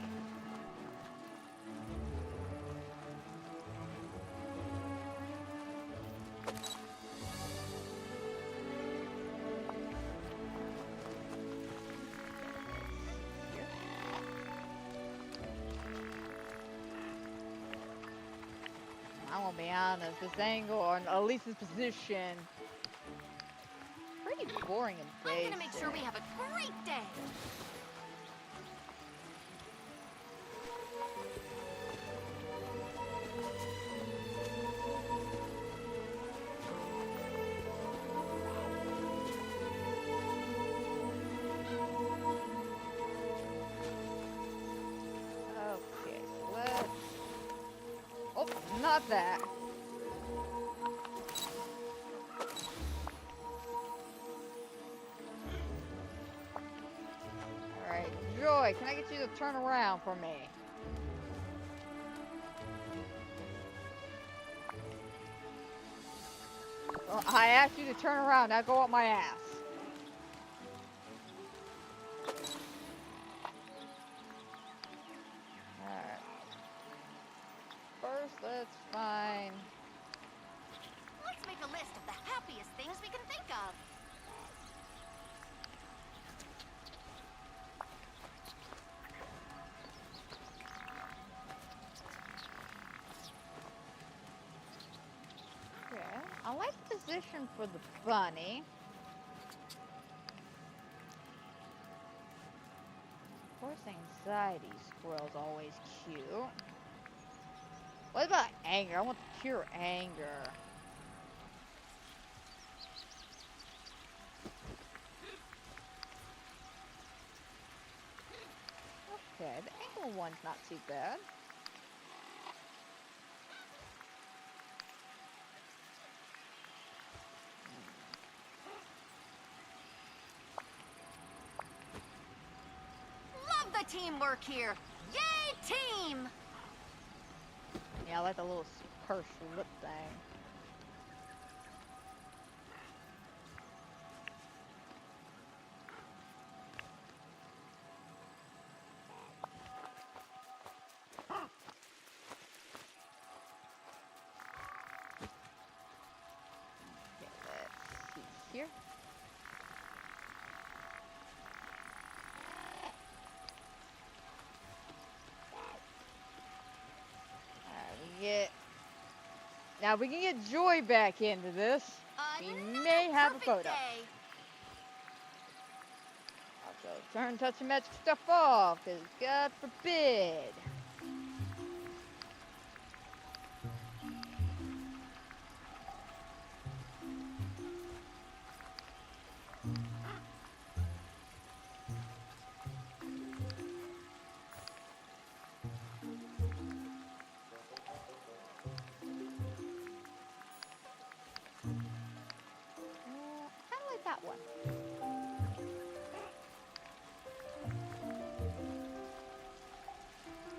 I won't be honest, this angle on Elise's position, pretty boring and basic. I'm gonna make sure we have a great day. Okay, let's... Oh, not that. Alright, Joy, can I get you to turn around for me? Well, I asked you to turn around, now go up my ass. Alright. First, let's find... Let's make a list of the happiest things we can think of. Okay, I like the position for the bunny. Of course, anxiety squirrel's always cute. What about anger? I want the pure anger. Okay, the anger one's not too bad. Love the teamwork here. Yay, team! Yeah, I like the little pursed lip thing. Okay, let's see here. Now we can get Joy back into this. We may have a photo. Also, turn touching magic stuff off, because God forbid. Kind of like that one.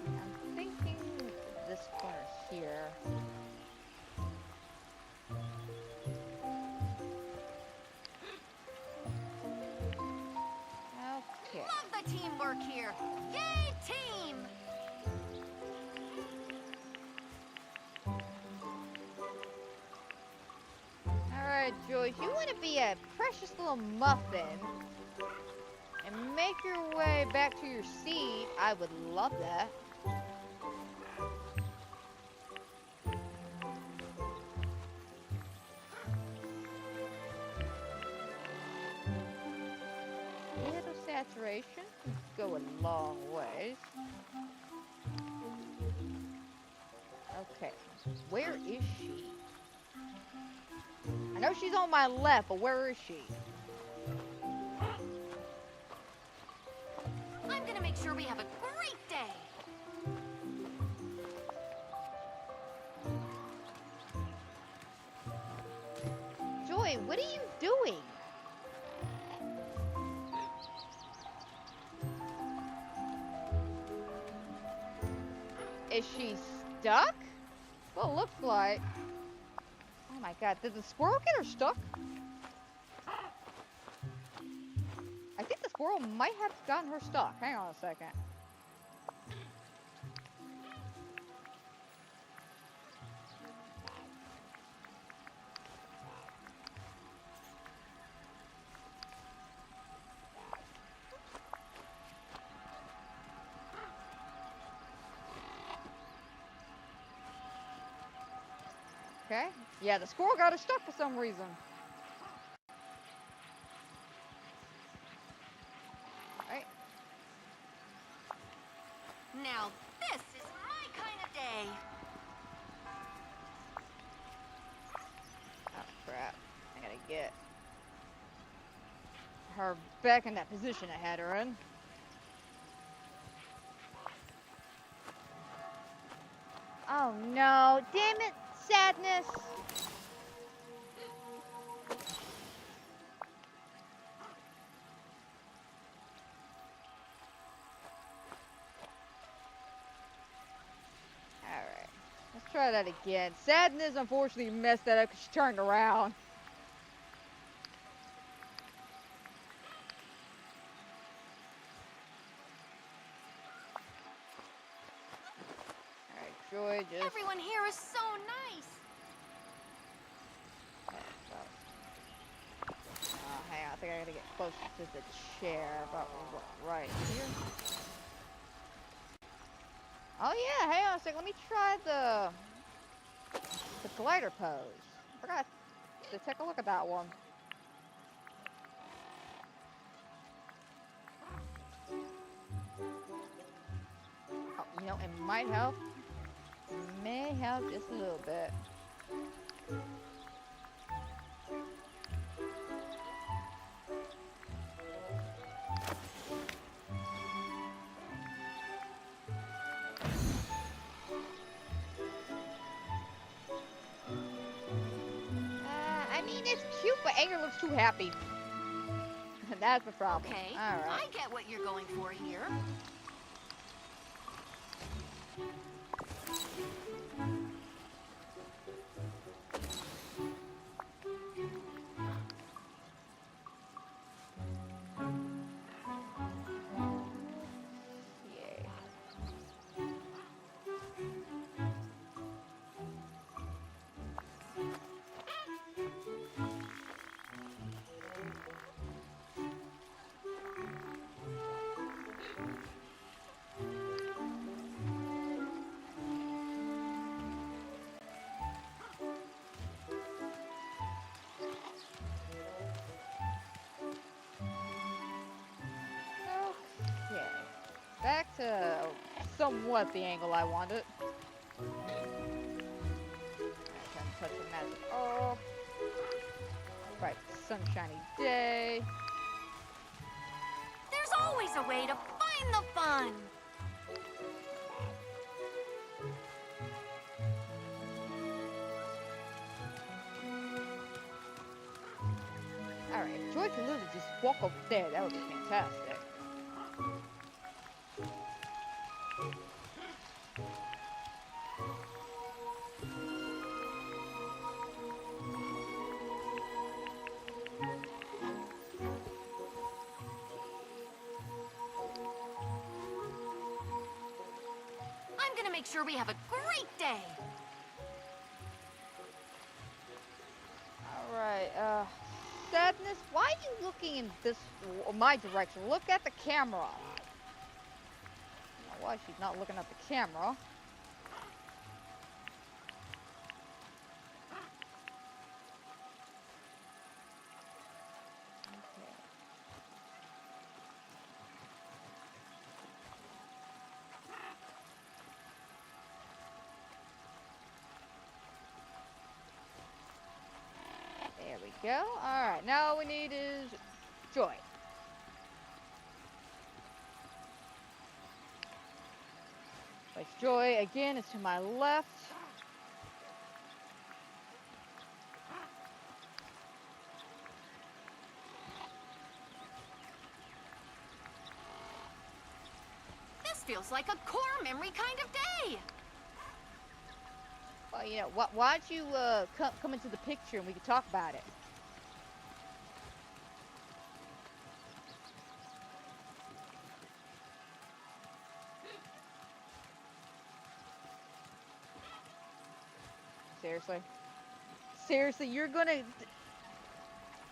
I'm thinking this corner here. Okay. Love the teamwork here. Yay, team! Alright, Joyce, you want to be a precious little muffin and make your way back to your seat. I would love that. Little saturation go a long ways. Okay, where is she? I know she's on my left, but where is she? I'm gonna make sure we have a great day. Joy, what are you doing? Is she stuck? Well, it looks like. Oh my god, did the squirrel get her stuck? I think the squirrel might have gotten her stuck. Hang on a second. Okay. Yeah, the squirrel got her stuck for some reason. Right. Now, this is my kind of day. Oh, crap. I gotta get her back in that position I had her in. Oh, no. Damn it. Sadness. Alright. Let's try that again. Sadness unfortunately messed that up because she turned around. Alright, Joy, just... Everyone here is so nice. Hang on, I think I gotta get closer to the chair, about right here. Oh yeah, hang on a second, let me try the glider pose. I forgot to take a look at that one. Oh, you know, it might help. May help just a little bit. I mean, it's cute, but Anger looks too happy. That's the problem. Okay, all right. I get what you're going for here. Back to somewhat the angle I wanted. Trying to touch the magic off. Bright sunshiny day. There's always a way to find the fun. Joy could literally just walk up there. That would be fantastic. I'm gonna make sure we have a great day. Alright, Sadness, why are you looking in my direction? Look at the camera. Why she's not looking at the camera? There we go. Alright, now all we need is Joy. Like Joy again is to my left. This feels like a core memory kind of day. Well, you know, why don't you come into the picture and we can talk about it? Seriously? Seriously, you're gonna...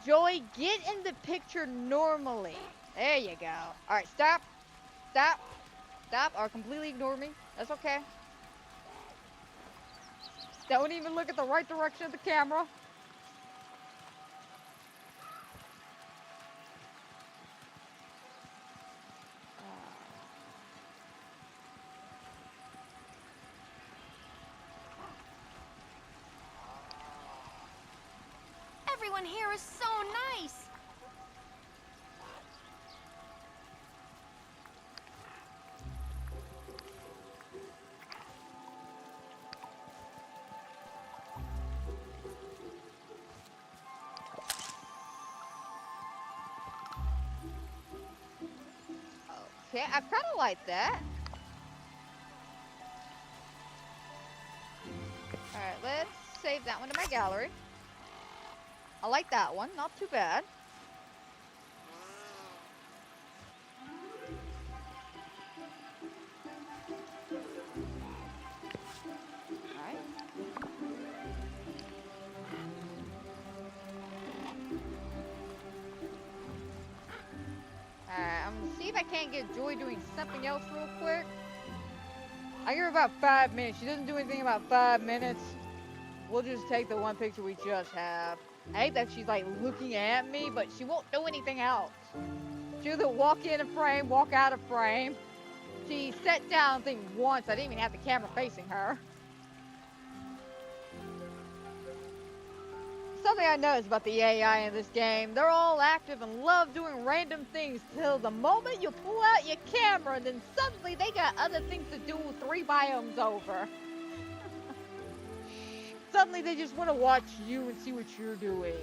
Joy, get in the picture normally. There you go. Alright, stop. Stop. Stop, or completely ignore me. That's okay. Don't even look at the right direction of the camera. Everyone here is so nice. Okay, I kind of like that. Alright, let's save that one to my gallery. I like that one, not too bad. Alright. Alright, I'm gonna see if I can't get Joy doing something else real quick. I give her about 5 minutes. She doesn't do anything in about 5 minutes. We'll just take the one picture we just have. I hate that she's like looking at me, but she won't do anything else. She'll either walk in a frame, walk out of frame. She sat down and think once. I didn't even have the camera facing her. Something I noticed about the AI in this game, they're all active and love doing random things till the moment you pull out your camera, and then suddenly they got other things to do 3 biomes over. Suddenly they just want to watch you and see what you're doing.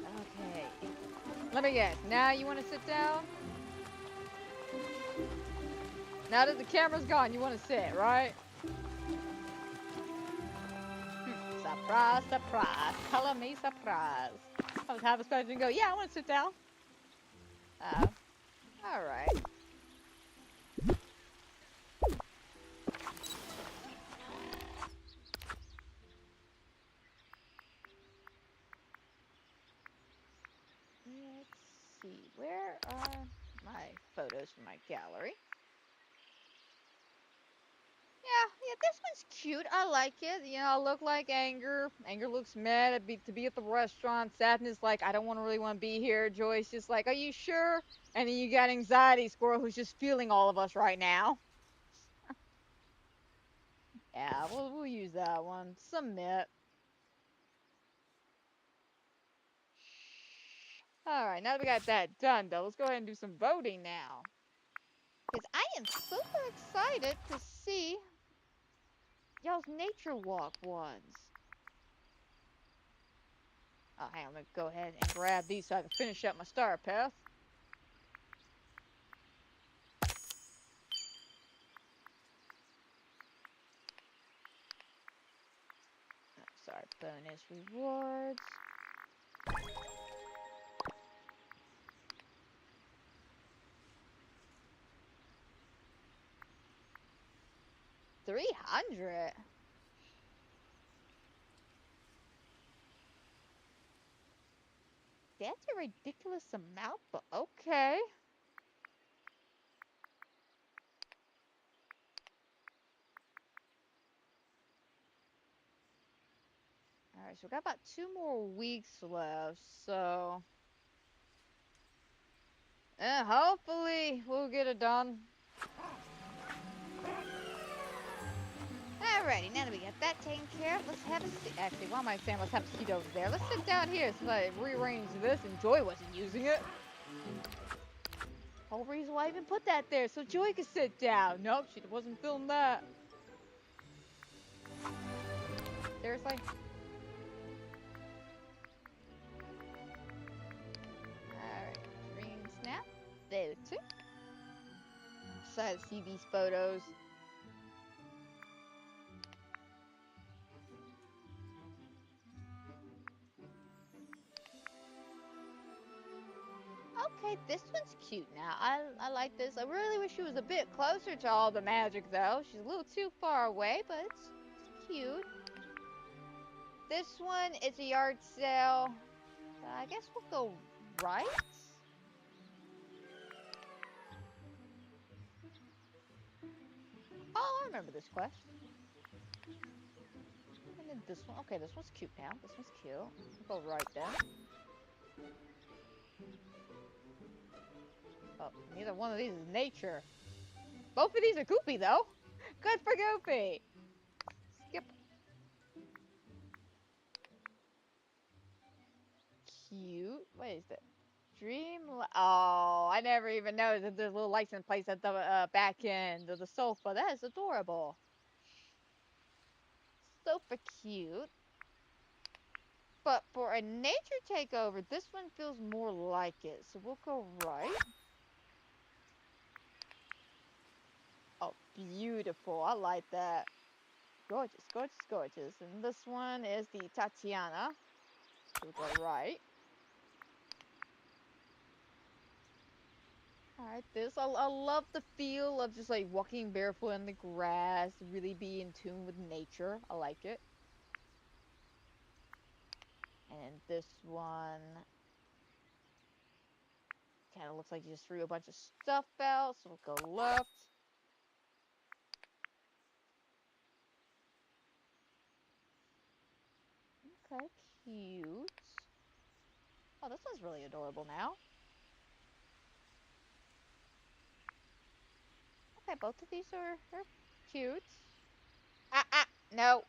Okay. Let me guess. Now you want to sit down? Now that the camera's gone, you want to sit, right? Surprise, surprise. Color me surprise. I was half expecting to go, yeah, I want to sit down. Alright. Let's see, where are my photos from my gallery? Yeah, this one's cute. I like it. You know, I look like Anger. Anger looks mad to be at the restaurant. Sadness like, I don't really want to be here. Joy's just like, are you sure? And then you got Anxiety Squirrel who's just feeling all of us right now. Yeah, we'll use that one. Submit. Alright, now that we got that done, though, let's go ahead and do some voting now. am super excited to see y'all's nature walk ones. Oh, hang on, I'm gonna go ahead and grab these so I can finish up my star path. Sorry, bonus rewards. $300. That's a ridiculous amount, but okay. Alright, so we got about 2 more weeks left, so... hopefully we'll get it done. Alrighty, now that we got that taken care of, let's have a seat. Actually, why am I saying let's have a seat over there? Let's sit down here so I rearrange this and Joy wasn't using it. Whole reason why I even put that there, so Joy could sit down. Nope, she wasn't feeling that. Seriously? Alright, Dreamsnap. There too. Excited to see these photos. Okay, this one's cute now. I like this. I really wish she was a bit closer to all the magic though. She's a little too far away, but it's cute. This one is a yard sale. So I guess we'll go right. Oh, I remember this quest. And then this one. Okay, this one's cute now. This one's cute. We'll go right then. Oh, neither one of these is nature. Both of these are Goofy, though. Good for Goofy. Skip. Cute. What is that? Dreamlight. Oh, I never even noticed that there's little license plates at the back end of the sofa. That is adorable. Super cute. But for a nature takeover, this one feels more like it. So we'll go right. Oh, beautiful. I like that. Gorgeous, gorgeous, gorgeous. And this one is the Tatiana. We'll go right. Alright, I love the feel of just like walking barefoot in the grass, really be in tune with nature. I like it. And this one kind of looks like you just threw a bunch of stuff out, so we'll go left. Okay, cute. Oh, this one's really adorable now. Okay, both of these are cute. No.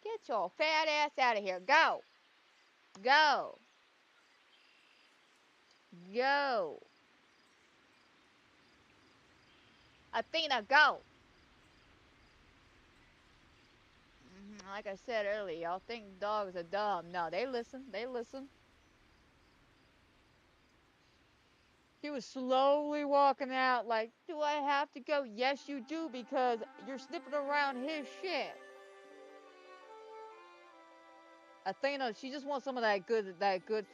Get your fat ass out of here. Go. Go. Go. Athena, go. Like I said earlier, y'all think dogs are dumb. No, they listen. They listen. He was slowly walking out like, do I have to go? Yes, you do, because you're sniffing around his shit. Athena, she just wants some of that good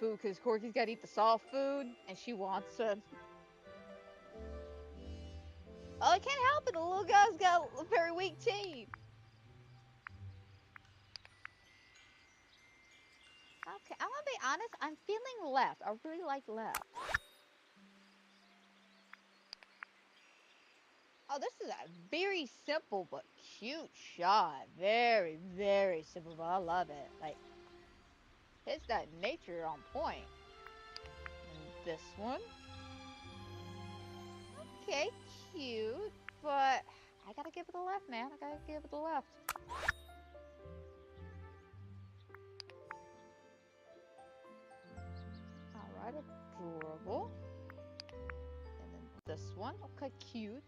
food, because Corky's got to eat the soft food, and she wants it. Oh, I can't help it. The little guy's got a very weak teeth. Okay, I'm gonna be honest. I'm feeling left. I really like left. Oh, this is a very simple but cute shot. Very, very simple, but I love it. Like, hits that nature on point. And this one. Okay, cute, but I gotta give it a left, man. I gotta give it a left. Alright, adorable. And then this one. Okay, cute.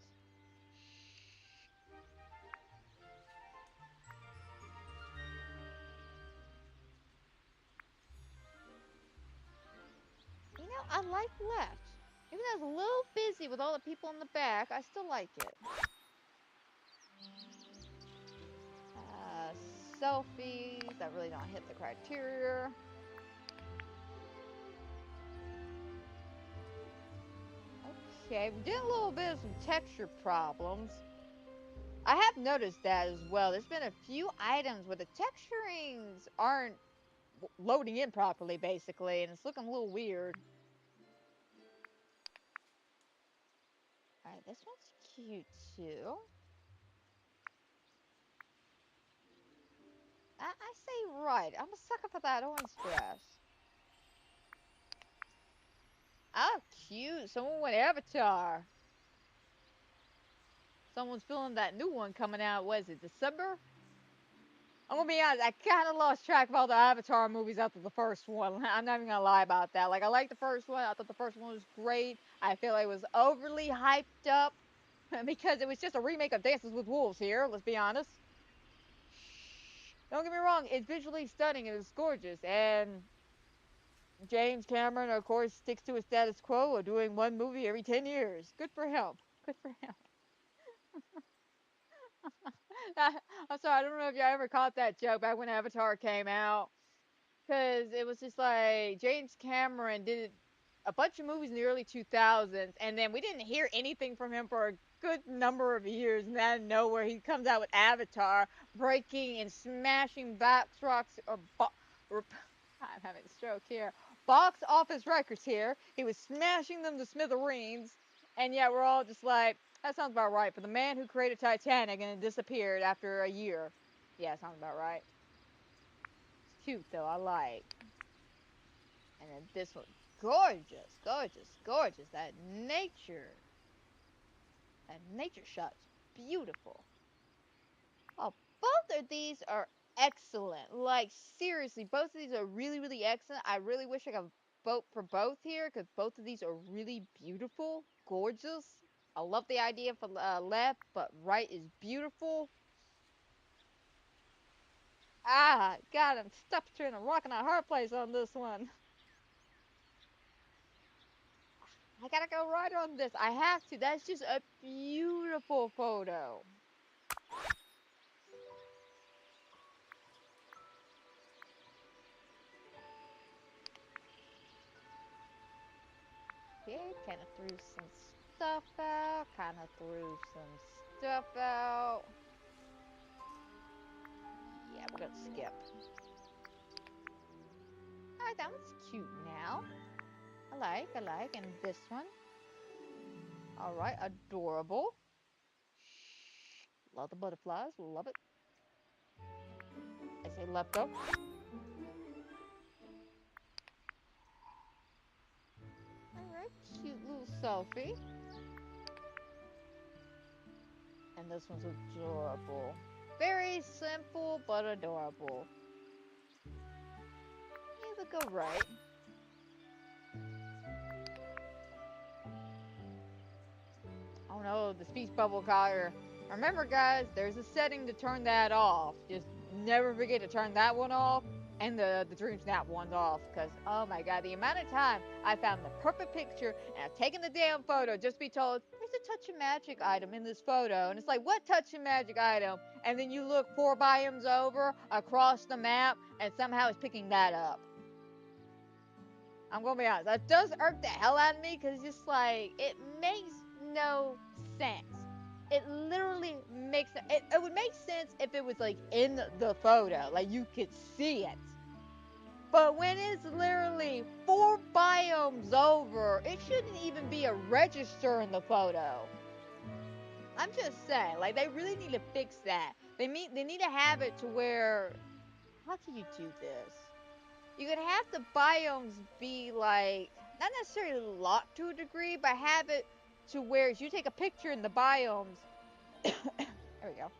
You know, I like left. Even though it's a little busy with all the people in the back, I still like it. Selfies that really don't hit the criteria. Okay, we did a little bit of some texture problems. I have noticed that as well. There's been a few items where the texturings aren't loading in properly, basically, and it's looking a little weird. Alright, this one's cute too. I say right. I'm a sucker for that orange dress. Oh, cute. Someone with Avatar. Someone's feeling that new one coming out. What is it, December? I'm gonna be honest, I kind of lost track of all the Avatar movies after the first one. I'm not even gonna lie about that. Like, I liked the first one. I thought the first one was great. I feel like it was overly hyped up because it was just a remake of Dances with Wolves here, let's be honest. Don't get me wrong, it's visually stunning and it's gorgeous. And James Cameron, of course, sticks to his status quo of doing one movie every 10 years. Good for him. Good for him. I'm sorry, I don't know if y'all ever caught that joke back when Avatar came out. Because it was just like James Cameron did a bunch of movies in the early 2000s, and then we didn't hear anything from him for a good number of years. And out of nowhere, he comes out with Avatar, breaking and smashing box rocks or I'm having a stroke here. Box office records here. He was smashing them to smithereens, and yet we're all just like, that sounds about right for the man who created Titanic and it disappeared after a year. Yeah, sounds about right. It's cute though. I like. And then this one, gorgeous, gorgeous, gorgeous. That nature shot's beautiful. Oh, both of these are excellent. Like, seriously, both of these are really, really excellent. I really wish I could vote for both here because both of these are really beautiful, gorgeous. I love the idea for left, but right is beautiful. Ah, God, I'm stuck between a rock and a hard place on this one. I gotta go right on this. I have to. That's just a beautiful photo. Okay, kind of threw some stuff out. Kind of threw some stuff out. Yeah, we're gonna skip. Alright, that one's cute now. I like. And this one. Alright, adorable. Love the butterflies. Love it. I say left up. Alright, cute little selfie. And this one's adorable. Very simple, but adorable. Yeah, but go right. Oh no, the speech bubble color. Remember guys, there's a setting to turn that off. Just never forget to turn that one off and the Dreamsnap ones off. Because, oh my god, the amount of time I found the perfect picture and I've taken the damn photo just to be told, there's a touch of magic item in this photo. And it's like, what touch of magic item? And then you look 4 biomes over across the map and somehow it's picking that up. I'm gonna be honest, that does irk the hell out of me because it's just like, it makes no sense. It literally makes it would make sense if it was like in the photo, like you could see it. But when it's literally 4 biomes over, it shouldn't even be a register in the photo. I'm just saying, like they really need to fix that. They need to have it to where, how can you do this? You could have the biomes be like, not necessarily locked to a degree, but have it to where if you take a picture in the biomes, there we go.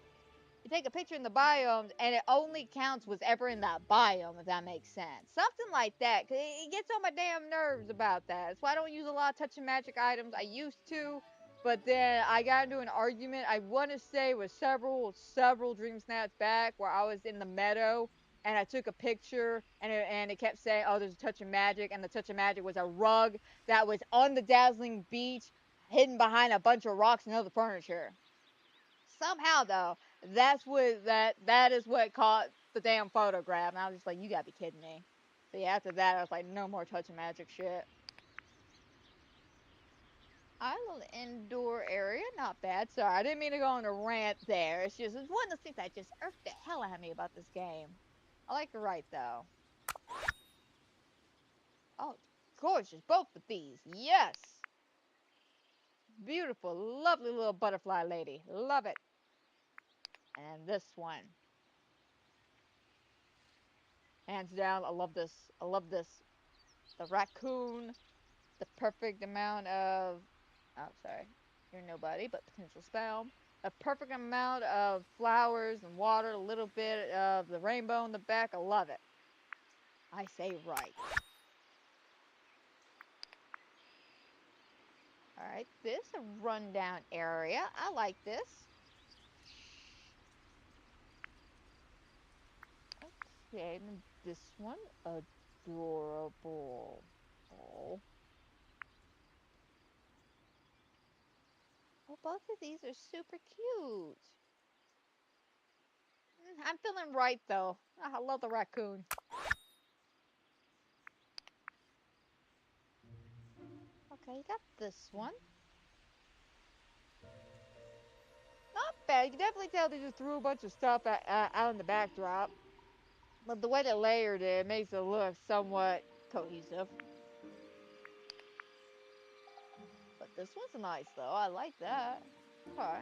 take a picture in the biomes and it only counts what's ever in that biome, if that makes sense. Something like that. Cause it gets on my damn nerves about that. That's why I don't use a lot of touch and magic items. I used to, but then I got into an argument. I want to say it was several Dreamsnaps back where I was in the meadow and I took a picture and it kept saying, oh, there's a touch of magic, and the touch of magic was a rug that was on the dazzling beach hidden behind a bunch of rocks and other furniture. Somehow though, that is what caught the damn photograph, and I was just like, you gotta be kidding me. So yeah, after that I was like, no more touch of magic shit. Island indoor area, not bad. Sorry, I didn't mean to go on a rant there. It's one of those things that just irked the hell out of me about this game. I like the right though. Oh, gorgeous, both of these. Yes. Beautiful, lovely little butterfly lady. Love it. And this one. Hands down, I love this. I love this. The raccoon, the perfect amount of, oh, sorry, you're nobody, but potential spam. A perfect amount of flowers and water, a little bit of the rainbow in the back. I love it. I say right. Alright, this is a rundown area. I like this. Okay, and this one, adorable. Oh. Oh, both of these are super cute. I'm feeling right though. I love the raccoon. Okay, you got this one. Not bad. You can definitely tell they just threw a bunch of stuff out in the backdrop. But the way they layered it makes it look somewhat cohesive. But this one's nice though. I like that. Okay.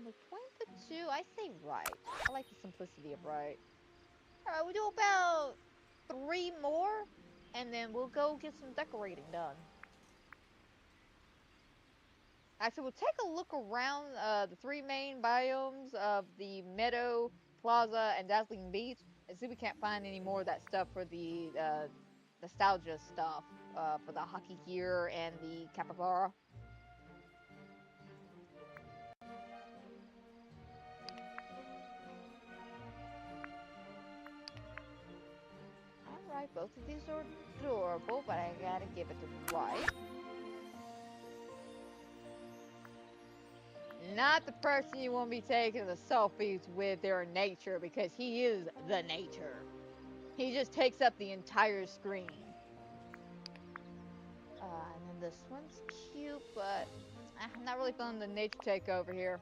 Between the two, I say right. I like the simplicity of right. Alright, we'll do about 3 more, and then we'll go get some decorating done. Actually, we'll take a look around the 3 main biomes of the Meadow, Plaza, and Dazzling Beach, and see if we can't find any more of that stuff for the nostalgia stuff, for the hockey gear and the capybara. Alright, both of these are adorable, but I gotta give it to right. Not the person you want to be taking the selfies with their nature, because he is the nature. He just takes up the entire screen. And then this one's cute, but I'm not really feeling the nature takeover here.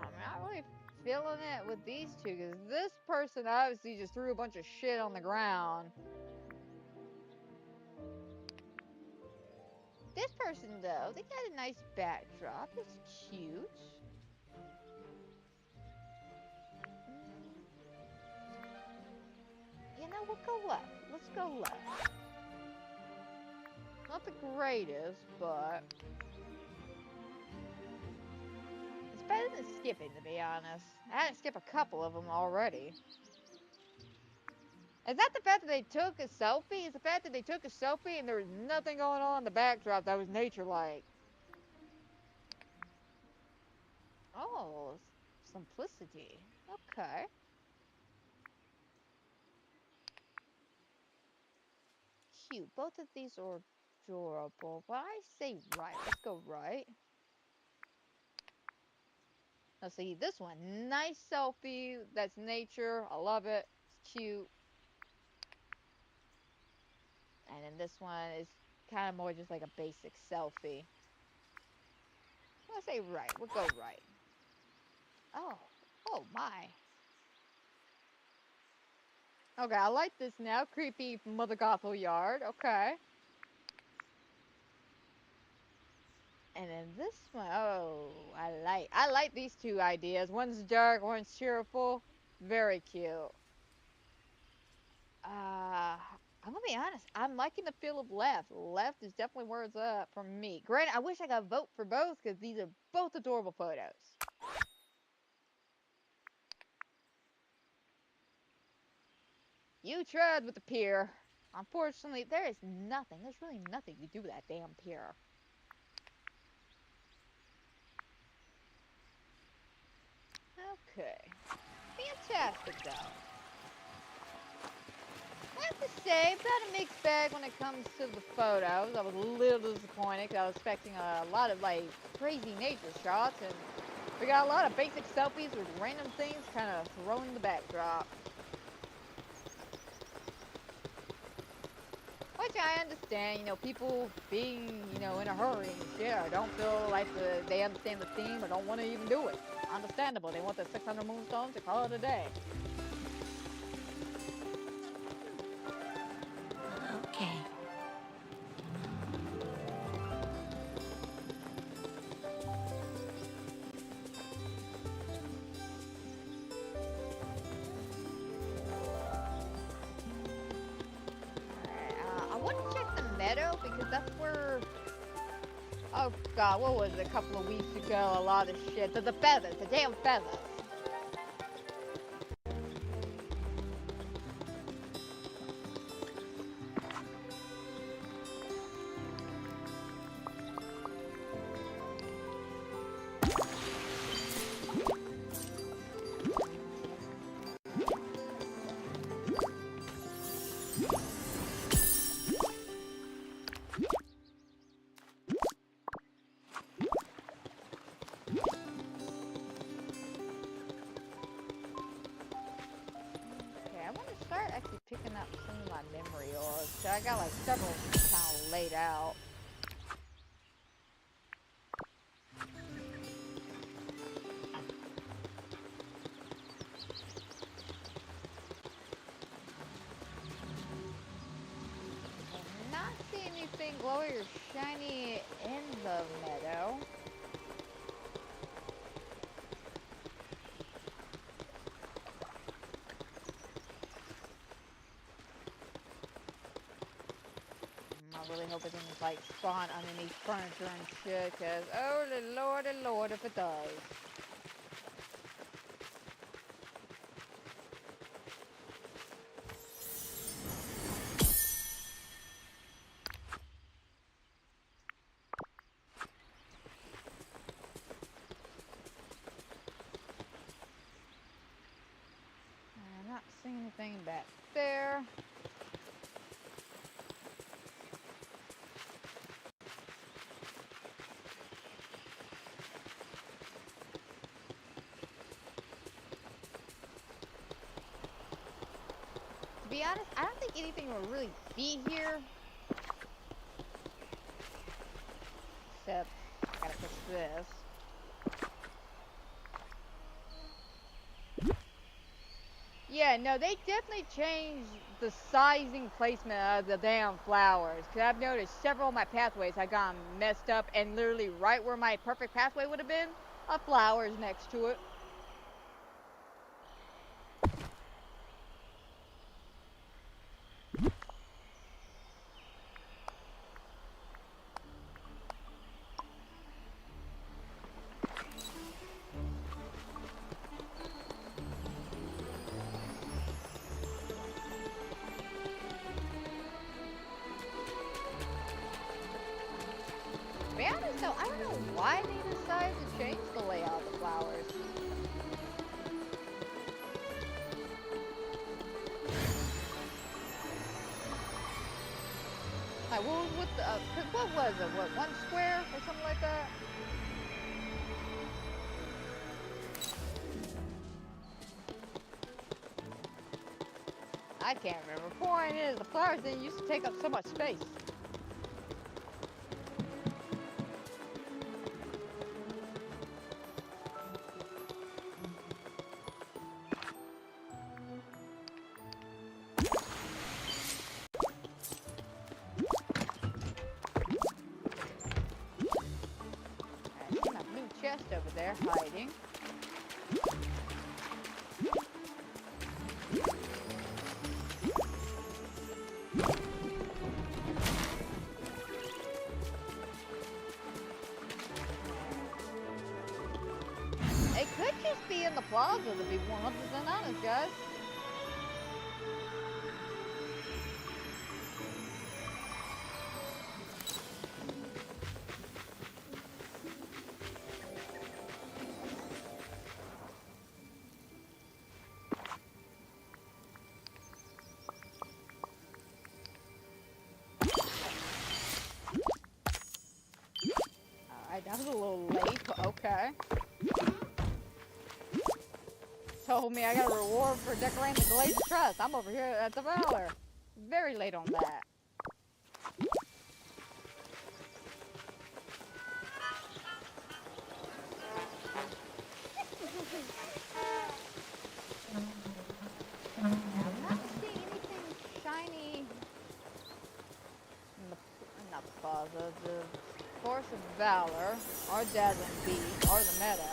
I'm not really feeling it with these two, because this person obviously just threw a bunch of shit on the ground. This person, though, they got a nice backdrop. It's cute. You know, we'll go left. Let's go left. Not the greatest, but it's better than skipping, to be honest. I had to skip a couple of them already. Is that the fact that they took a selfie? Is the fact that they took a selfie and there was nothing going on in the backdrop that was nature-like? Oh, simplicity. Okay. Cute. Both of these are adorable, but I say right. Let's go right. Let's see, this one. Nice selfie. That's nature. I love it. It's cute. And then this one is kind of more just like a basic selfie. Let's say right. We'll go right. Oh. Oh my. Okay, I like this now. Creepy Mother Gothel yard. Okay. And then this one, oh, I like these two ideas. One's dark, one's cheerful. Very cute. I'm gonna be honest. I'm liking the feel of left. Left is definitely where it's up for me. Granted, I wish I could vote for both because these are both adorable photos. You tried with the pier. Unfortunately, there is nothing. There's really nothing you do with that damn pier. Okay. Fantastic, though. I have to say, I've got a mixed bag when it comes to the photos. I was a little disappointed because I was expecting a lot of, like, crazy nature shots, and we got a lot of basic selfies with random things kind of thrown in the backdrop. Which I understand, you know, people being, you know, in a hurry and shit, or don't feel like they understand the theme or don't want to even do it. Understandable. They want the 600 moonstones to call it a day. Okay. I want to check the meadow because that's where... Oh god, what was it a couple of weeks ago? A lot of shit. The feathers, the damn feathers. Actually picking up some of my memory orbs. So I got like several kind of laid out. I'm not seeing anything glowy or shiny in the meadow. I really hope it doesn't like spawn underneath furniture and shit, cause oh the lord if it does. I'm not seeing anything back there. To be honest, I don't think anything will really be here. Except, I gotta fix this. Yeah, no, they definitely changed the sizing placement of the damn flowers. Because I've noticed several of my pathways have gotten messed up, and literally right where my perfect pathway would have been, a flower's next to it. To be honest though, I don't know why they decided to change the layout of the flowers. Like, what was it? What, one square or something like that? I can't remember. Point is, the flowers didn't used to take up so much space. Chest over there hiding. be in the plaza, to be 100% honest, guys. Alright, that was a little late, but okay. Told me I got a reward for decorating the Glazed Trust. I'm over here at the Valor. Very late on that. I'm not seeing anything shiny in the plaza. The Force of Valor, or Dazzling Beast, or the Meadow.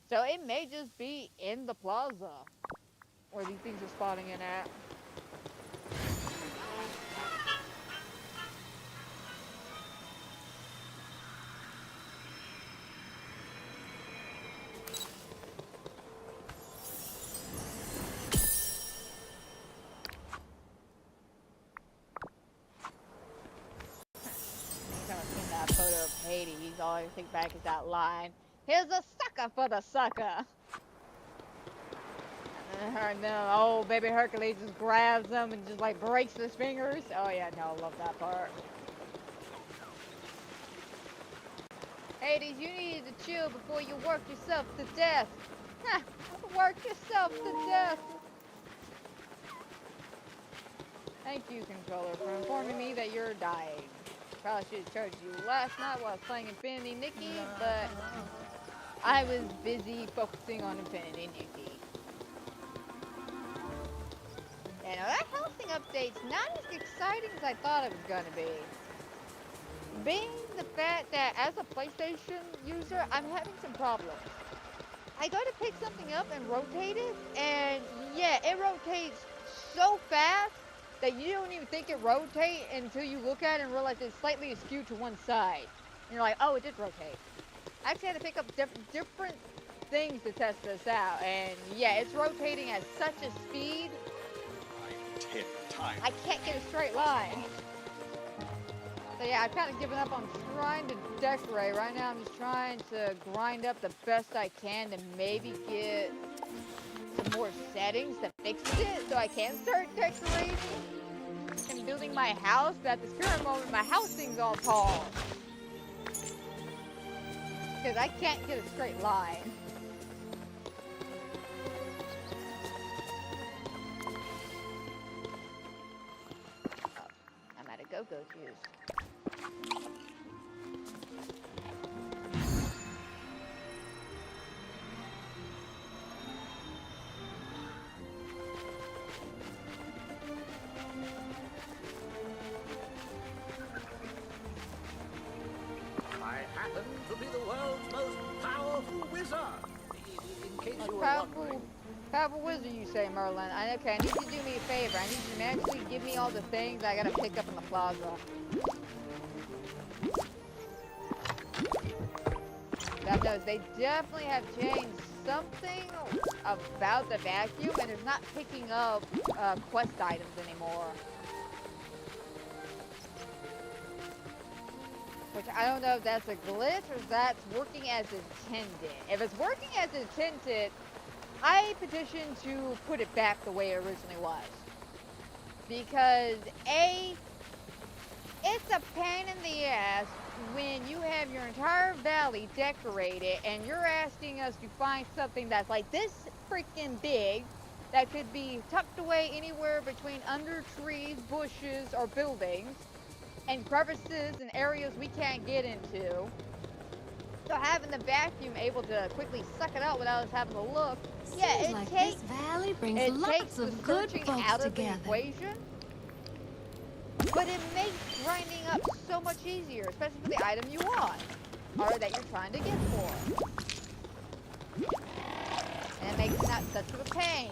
So it may just be in the plaza where these things are spawning in at. Anytime I've seen that photo of Hades, all I think back is that line. Here's a sucker for the sucker. And then old baby Hercules just grabs them and just like breaks his fingers. Oh yeah, no, I love that part. Hades, you needed to chill before you work yourself to death. Work yourself to death. Thank you, controller, for informing me that you're dying. Probably should have charged you last night while I was playing Infinity Nikki, but I was busy focusing on Infinity Nikki. And that housing update's not as exciting as I thought it was going to be. Being the fact that as a PlayStation user, I'm having some problems. I go to pick something up and rotate it, and yeah, it rotates so fast that you don't even think it rotates until you look at it and realize it's slightly askew to one side. And you're like, oh, it did rotate. I actually had to pick up different things to test this out, and yeah, it's rotating at such a speed, I can't get a straight line. So yeah, I've kind of given up on trying to decorate. Right now I'm just trying to grind up the best I can to maybe get some more settings to fix it so I can start decorating and building my house, but at this current moment my housing's all tall. Because I can't get a straight line. I'm out of go-go juice. I happen to be the world's most powerful wizard. In case you were wondering. Powerful wizard, you say, Merlin. Okay, I need you to do me a favor. I need you to actually give me all the things I gotta pick up in the plaza. God knows, they definitely have changed something about the vacuum, and it's not picking up quest items anymore. Which I don't know if that's a glitch or if that's working as intended. If it's working as intended, I petition to put it back the way it originally was. Because A, it's a pain in the ass when you have your entire valley decorated and you're asking us to find something that's like this freaking big that could be tucked away anywhere between under trees, bushes, or buildings, and crevices and areas we can't get into. So having the vacuum able to quickly suck it out without us having to look, yeah, it like takes this valley brings it lots takes the of good searching folks out of together. the equation, but it makes grinding up so much easier, especially for the item you want or that you're trying to get for. And it makes it not such of a pain.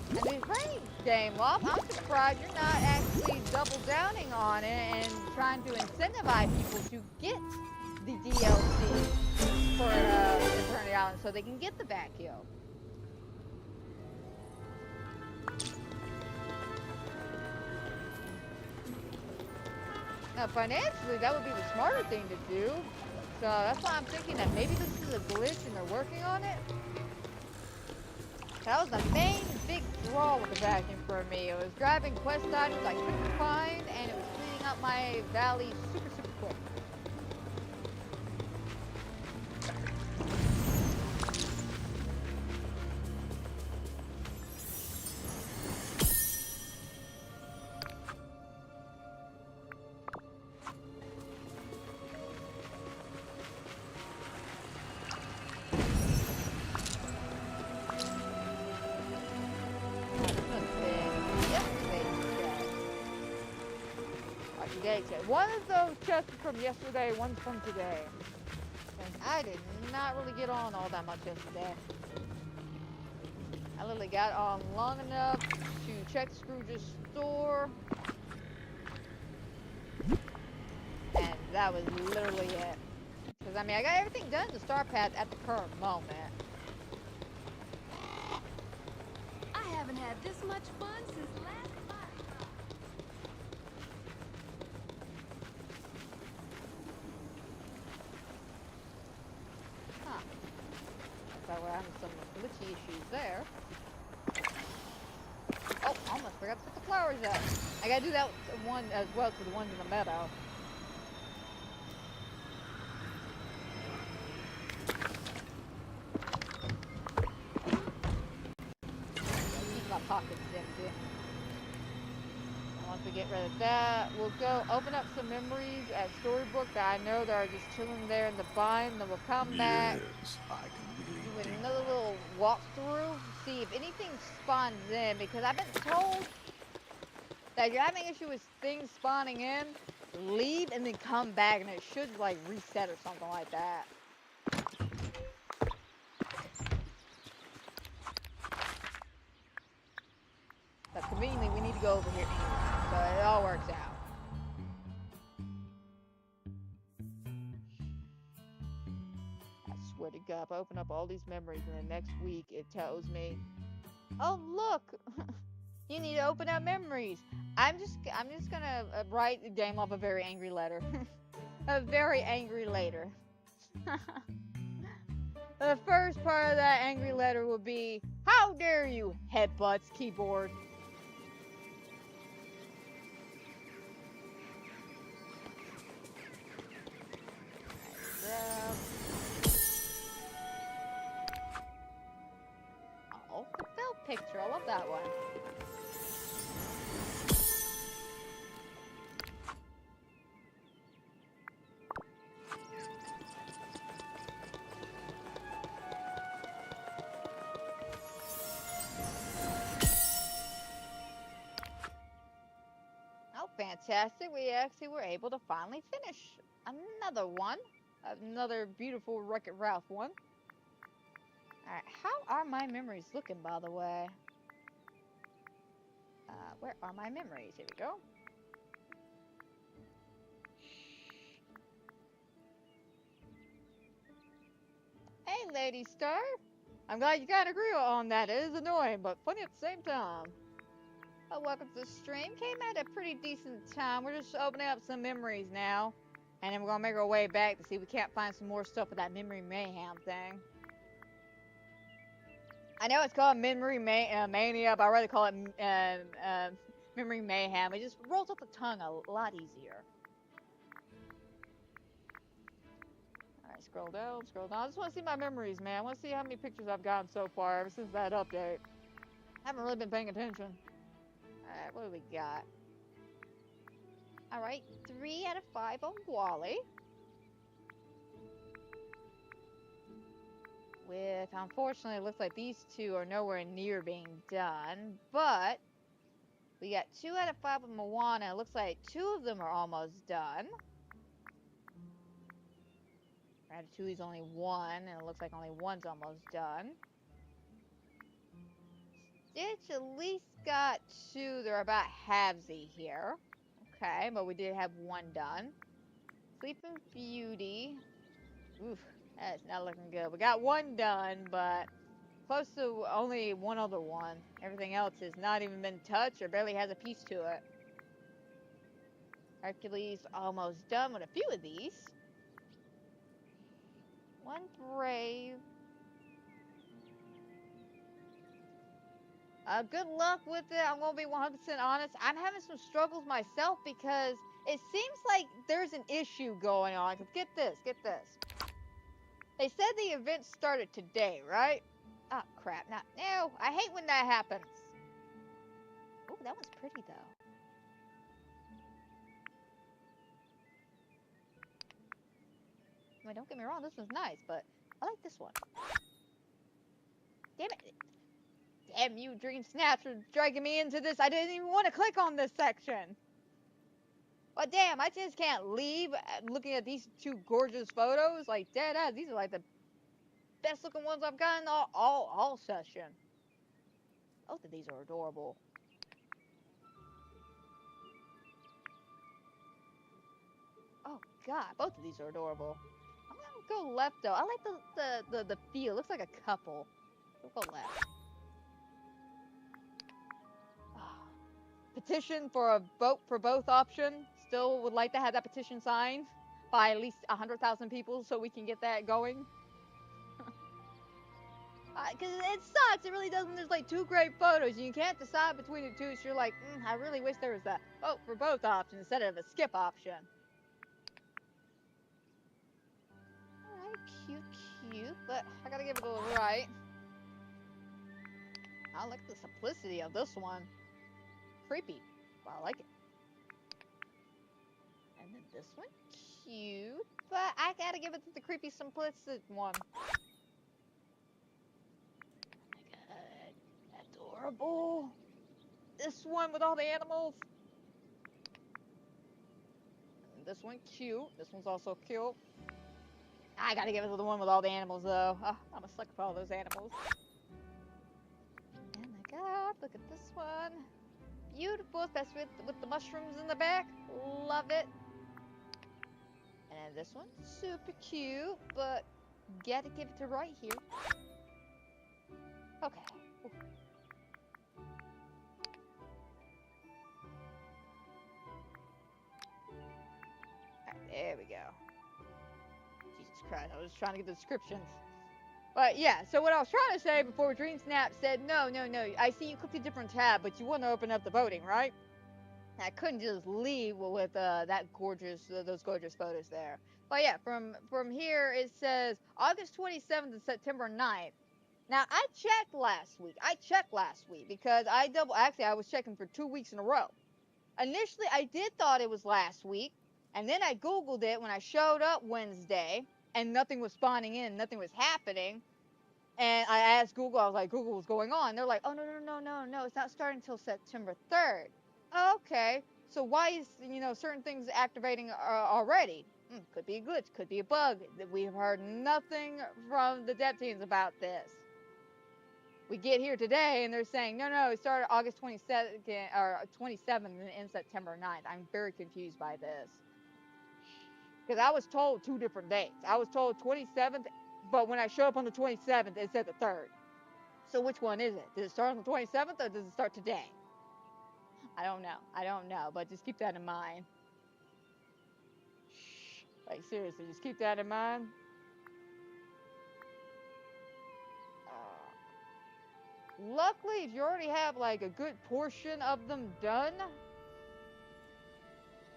And the rain game, well, I'm surprised you're not actually double downing on it and trying to incentivize people to get the DLC. so they can get the vacuum. Now, financially, that would be the smarter thing to do. So that's why I'm thinking that maybe this is a glitch and they're working on it. That was the main big draw with the vacuum for me. It was grabbing quest items I couldn't find, and it was cleaning up my valley super, super quick. One of those chests from yesterday, one's from today. And I did not really get on all that much yesterday. I literally got on long enough to check Scrooge's store. And that was literally it. Because, I mean, I got everything done in the star path at the current moment. I haven't had this much fun since last month. So we're having some glitchy issues there. Oh, almost forgot to put the flowers out. I gotta do that one as well to the ones in the meadow. Keep my pockets empty. And once we get rid of that, we'll go open up some memories at Storybook that I know that are just chilling there in the bind. Then we'll come back. I can really Do another little walkthrough, see if anything spawns in, because I've been told that if you're having issue with things spawning in, leave and then come back and it should like reset or something like that. But conveniently we need to go over here anyway, so it all works out. Swear to God, if I open up all these memories and then next week it tells me, oh look, you need to open up memories. I'm just gonna write the game off a very angry letter. A very angry letter. The first part of that angry letter will be, how dare you, headbutts keyboard. Oh, the bell picture. I love that one. Oh, fantastic. We actually were able to finally finish another one. Another beautiful Wreck-It Ralph one. Alright, how are my memories looking, by the way? Where are my memories? Here we go. Hey, Lady Star. I'm glad you kind of agree on that. It is annoying, but funny at the same time. Oh, welcome to the stream. Came at a pretty decent time. We're just opening up some memories now. And then we're going to make our way back to see if we can't find some more stuff with that Memory Mayhem thing. I know it's called Memory Mania, but I'd rather call it Memory Mayhem. It just rolls off the tongue a lot easier. Alright, scroll down, scroll down. I just want to see my memories, man. I want to see how many pictures I've gotten so far ever since that update. I haven't really been paying attention. Alright, what do we got? Alright, 3 out of 5 on Wally. With, unfortunately, it looks like these two are nowhere near being done, but we got 2 out of 5 with Moana. It looks like 2 of them are almost done. Ratatouille's only 1, and it looks like only 1's almost done. Stitch at least got 2. They're about halvesy here. Okay, but we did have 1 done. Sleeping Beauty. Oof. That's not looking good. We got one done, but close to only one other one. Everything else has not even been touched or barely has a piece to it. Hercules almost done with a few of these. One brave. Good luck with it. I'm going to be 100% honest. I'm having some struggles myself because it seems like there's an issue going on. Cause get this. They said the event started today, right? Oh, crap. No, I hate when that happens. Oh, that one's pretty, though. I mean, don't get me wrong, this one's nice, but I like this one. Damn it. Damn you, Dreamsnaps, for dragging me into this. I didn't even want to click on this section. But damn, I just can't leave looking at these two gorgeous photos. Like, dead ass, these are like the best looking ones I've gotten all session. Both of these are adorable. Oh god, both of these are adorable. I'm gonna go left though. I like the feel. Looks like a couple. We'll go left. Petition for a vote for both option. Still would like to have that petition signed by at least 100,000 people so we can get that going. Because it sucks. It really does when there's like two great photos and you can't decide between the two. So you're like, I really wish there was a vote for both options instead of a skip option. Alright, cute. But I gotta give it a little right. I like the simplicity of this one. Creepy, but I like it. And then this one, cute, but I gotta give it to the creepy simplistic one. Oh my god, adorable. This one with all the animals. And this one, cute. This one's also cute. I gotta give it to the one with all the animals, though. Oh, I'm a sucker for all those animals. Oh my god, look at this one. Beautiful, especially with the mushrooms in the back. Love it. And this one, super cute, but gotta give it to right here. Okay. Ooh. Alright, there we go. Jesus Christ, I was trying to get the descriptions. But yeah, so what I was trying to say before Dreamsnap said, no, I see you clicked a different tab, but you want to open up the voting, right? I couldn't just leave with that gorgeous, those gorgeous photos there. But yeah, from here it says August 27th to September 9th. Now I checked last week because I was checking for 2 weeks in a row. Initially I did thought it was last week, and then I googled it when I showed up Wednesday, and nothing was spawning in, nothing was happening. And I asked Google, I was like, Google, what's going on? They're like, oh, no, it's not starting until September 3rd. Okay, so why is, certain things activating already? Could be a glitch, could be a bug. We've heard nothing from the dev teams about this. We get here today and they're saying, no, it started August 22nd or 27th and ends September 9th. I'm very confused by this. Because I was told 2 different dates. I was told 27th, but when I show up on the 27th, it said the 3rd. So which one is it? Does it start on the 27th or does it start today? I don't know, but just keep that in mind. Like, seriously, just keep that in mind. Luckily, if you already have, like, a good portion of them done,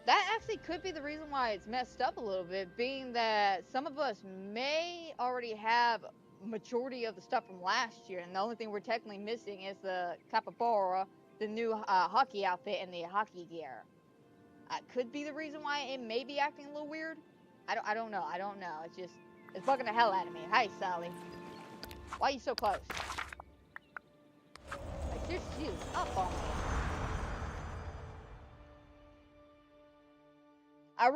that actually could be the reason why it's messed up a little bit, being that some of us may already have majority of the stuff from last year, and the only thing we're technically missing is the capybara, the new hockey outfit, and the hockey gear. Could be the reason why it may be acting a little weird. I don't know. It's bugging the hell out of me. Hi, Sally. Why are you so close? Like, seriously, up on me. I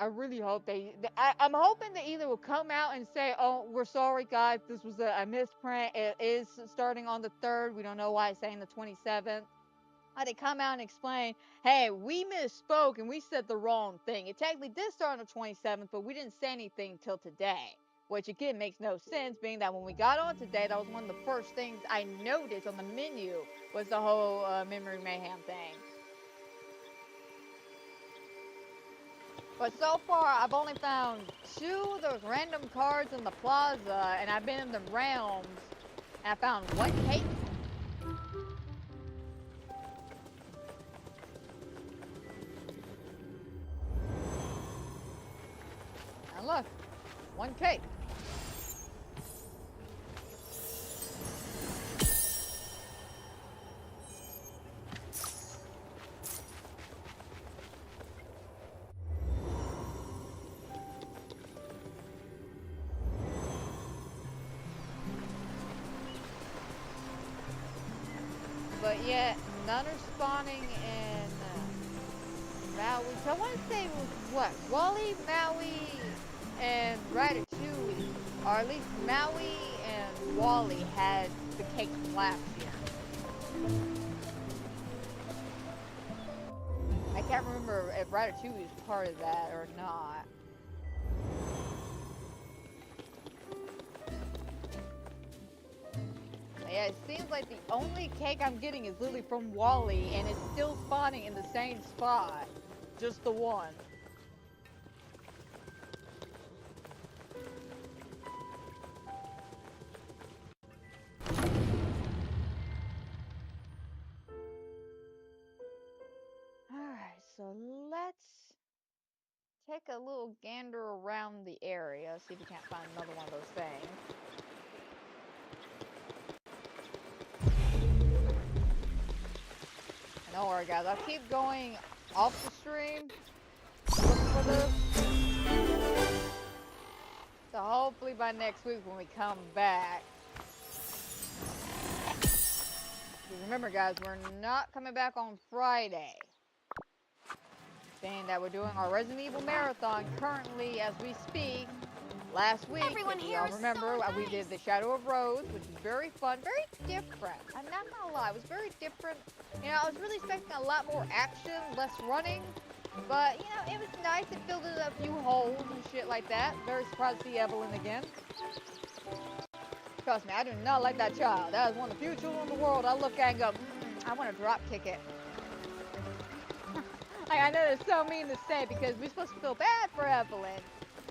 really hope I'm hoping they either will come out and say, oh, we're sorry, guys, this was a misprint. It is starting on the 3rd. We don't know why it's saying the 27th. They come out and explain, hey, we misspoke and we said the wrong thing. It technically did start on the 27th, but we didn't say anything till today. Which again makes no sense, being that when we got on today, that was one of the first things I noticed on the menu was the whole Memory Mayhem thing. But so far, I've only found 2 of those random cards in the plaza, and I've been in the realms, and I found 1 cake. And look, 1 cake. But yet, none are spawning in Maui. So I want to say it was what? Wally, Maui, and Ratatouille. Or at least Maui and Wally had the cakes from last year. I can't remember if Ratatouille is part of that or not. Yeah, it seems like the only cake I'm getting is literally from Wally, and it's still spawning in the same spot. Just the one. Alright, so let's take a little gander around the area, see if we can't find another one of those things. Don't worry, guys. I'll keep going off the stream for this. So hopefully by next week when we come back. Remember, guys, we're not coming back on Friday. Saying that we're doing our Resident Evil Marathon currently as we speak. Last week, if y'all remember, we did the Shadow of Rose, which was very fun, very different. I'm not gonna lie, it was very different. You know, I was really expecting a lot more action, less running. But, you know, it was nice. It filled in a few holes and shit like that. Very surprised to see Evelyn again. Trust me, I do not like that child. That is one of the few children in the world I look at and go, I want to drop kick it. I know it's so mean to say because we're supposed to feel bad for Evelyn.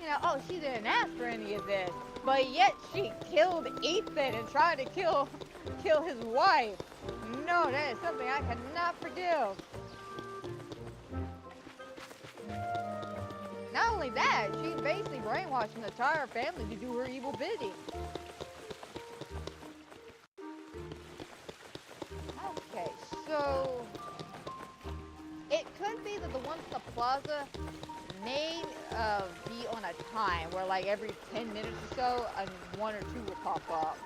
You know, oh, she didn't ask for any of this. But yet she killed Ethan and tried to kill his wife. No, that is something I cannot forgive. Not only that, she basically brainwashed an entire family to do her evil bidding. Okay, so it could be that the ones in the plaza may be on a time where like every 10 minutes or so, one or two will pop up.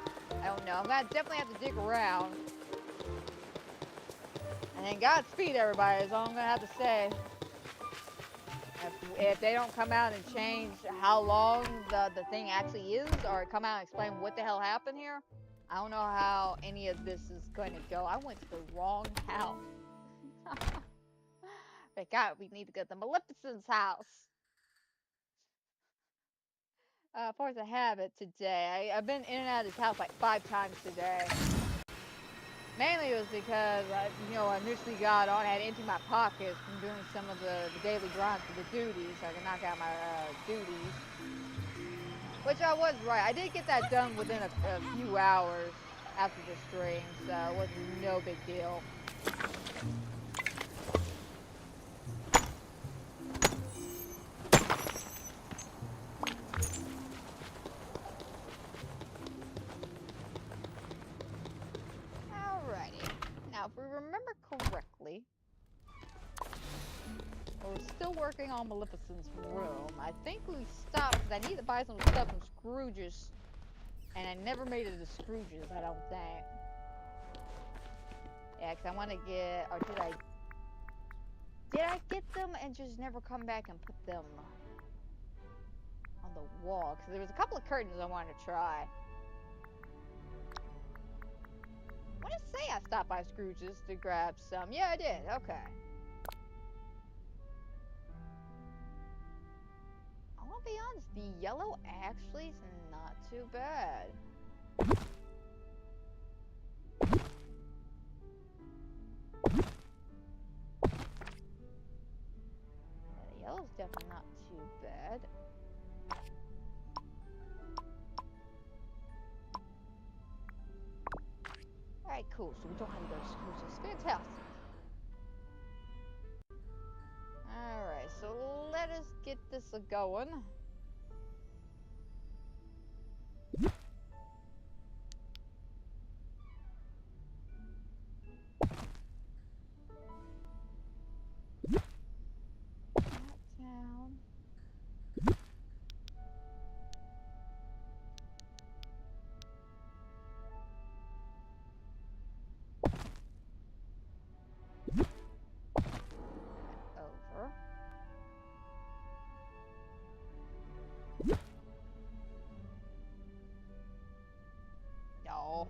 I don't know. I'm gonna definitely have to dig around. And then Godspeed, everybody, is all I'm gonna have to say. If they don't come out and change how long the thing actually is, or come out and explain what the hell happened here, I don't know how any of this is going to go. I went to the wrong house. But God, we need to go to Maleficent's house. Force a habit today. I've been in and out of this house like 5 times today. Mainly it was because, you know, I initially got on, I had to empty my pockets from doing some of the daily grinds for the duties, so I could knock out my duties. Which I was right. I did get that done within a few hours after the stream, so it was no big deal. Now, if we remember correctly, we're still working on Maleficent's room. I think we stopped because I need to buy some stuff from Scrooge's, and I never made it to Scrooge's, I don't think. Yeah, because I want to get, or did I get them and just never come back and put them on the wall? Because there was a couple of curtains I wanted to try. I want to say I stopped by Scrooge's to grab some. Yeah, I did. Okay. I want gonna be honest, the yellow actually is not too bad. Yeah, the yellow's definitely not too bad. Alright, cool. So we don't have to go to school, so it's fantastic. Alright, so let us get this going. Down. Over. No.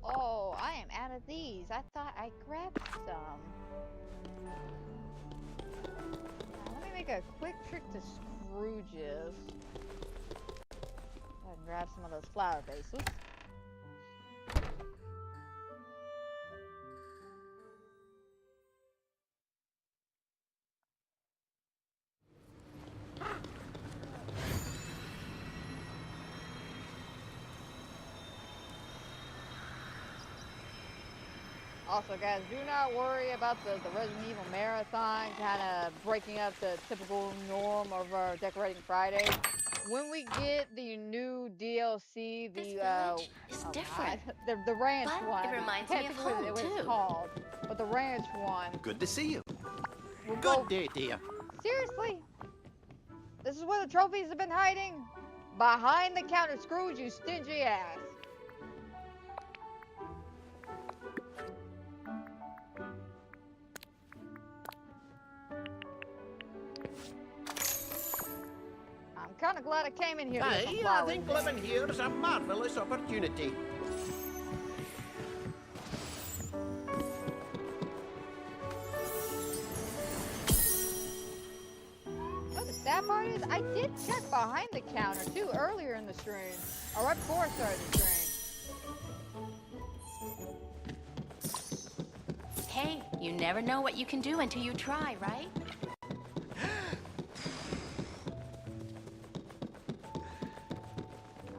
Oh, I am out of these. I thought I grabbed some. Now, let me make a quick trick to Scrooge's. Go ahead and grab some of those flower vases. Also, guys, do not worry about the Resident Evil Marathon kind of breaking up the typical norm of our Decorating Friday. When we get the new DLC, It's different. the ranch But one. it reminds I me can't of think home, what it's too. called, but the ranch one. Good to see you. We'll Good go, day, dear. seriously? This is where the trophies have been hiding? Behind the counter, Scrooge, you stingy ass. I'm kind of glad I came in here to get some Aye, I flowers. think living here is a marvellous opportunity. What the sad part is, I did check behind the counter too earlier in the stream, or right before I started the stream. Hey, you never know what you can do until you try, right?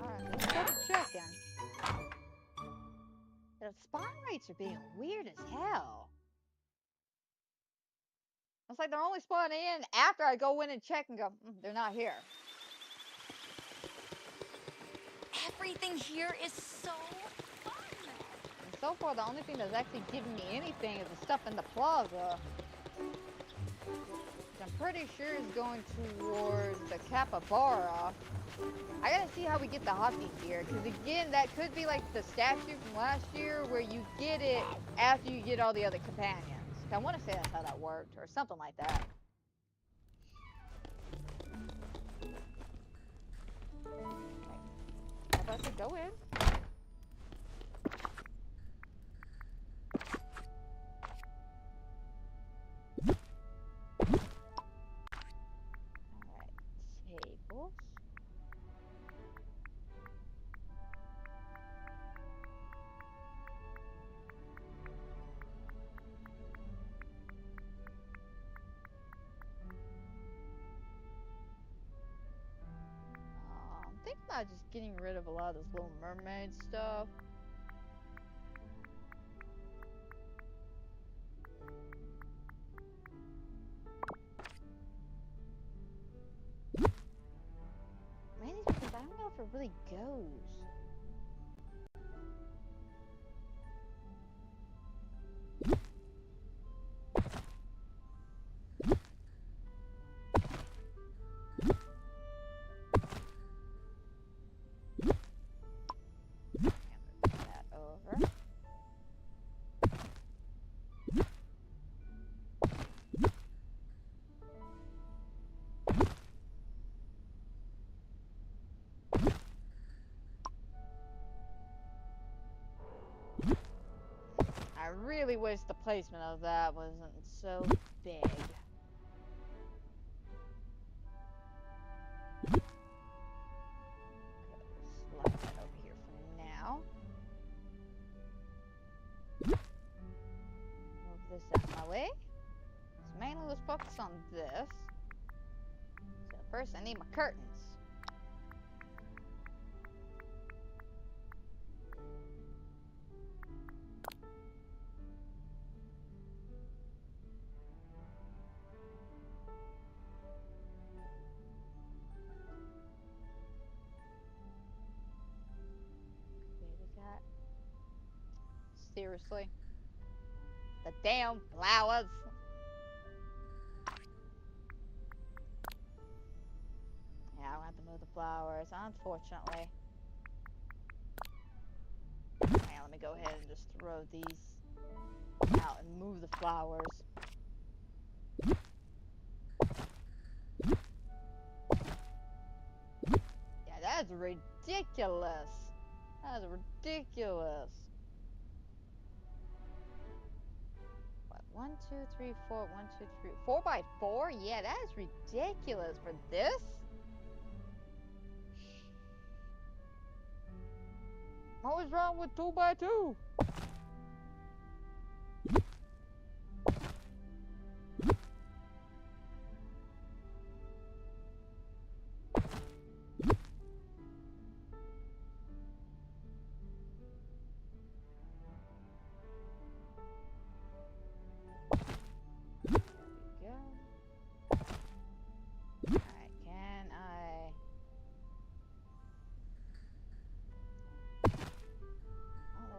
Alright, let's start checking. The spawn rates are being weird as hell. It's like they're only spawning in after I go in and check and go, they're not here. Everything here is so fun. And so far, the only thing that's actually giving me anything is the stuff in the plaza. Which I'm pretty sure is going towards the capybara. I gotta see how we get the hockey gear, because again, that could be like the statue from last year where you get it after you get all the other companions. I want to say that's how that worked, or something like that. How about to go in? Alright, tables. I'm thinking about just getting rid of a lot of this Little Mermaid stuff. Mainly because I don't know if it really goes. That over. really wish the placement of that wasn't so big. Okay, slide that over here for now. Move this out of my way. So mainly let's focus on this. So first I need my curtains. Seriously? The damn flowers. Yeah, I don't have to move the flowers, unfortunately. Yeah, let me go ahead and just throw these out and move the flowers. Yeah, that's ridiculous. That is ridiculous. What? 1, 2, 3, 4. 1, 2, 3. 4 by 4? Yeah, that is ridiculous for this. What was wrong with 2 by 2?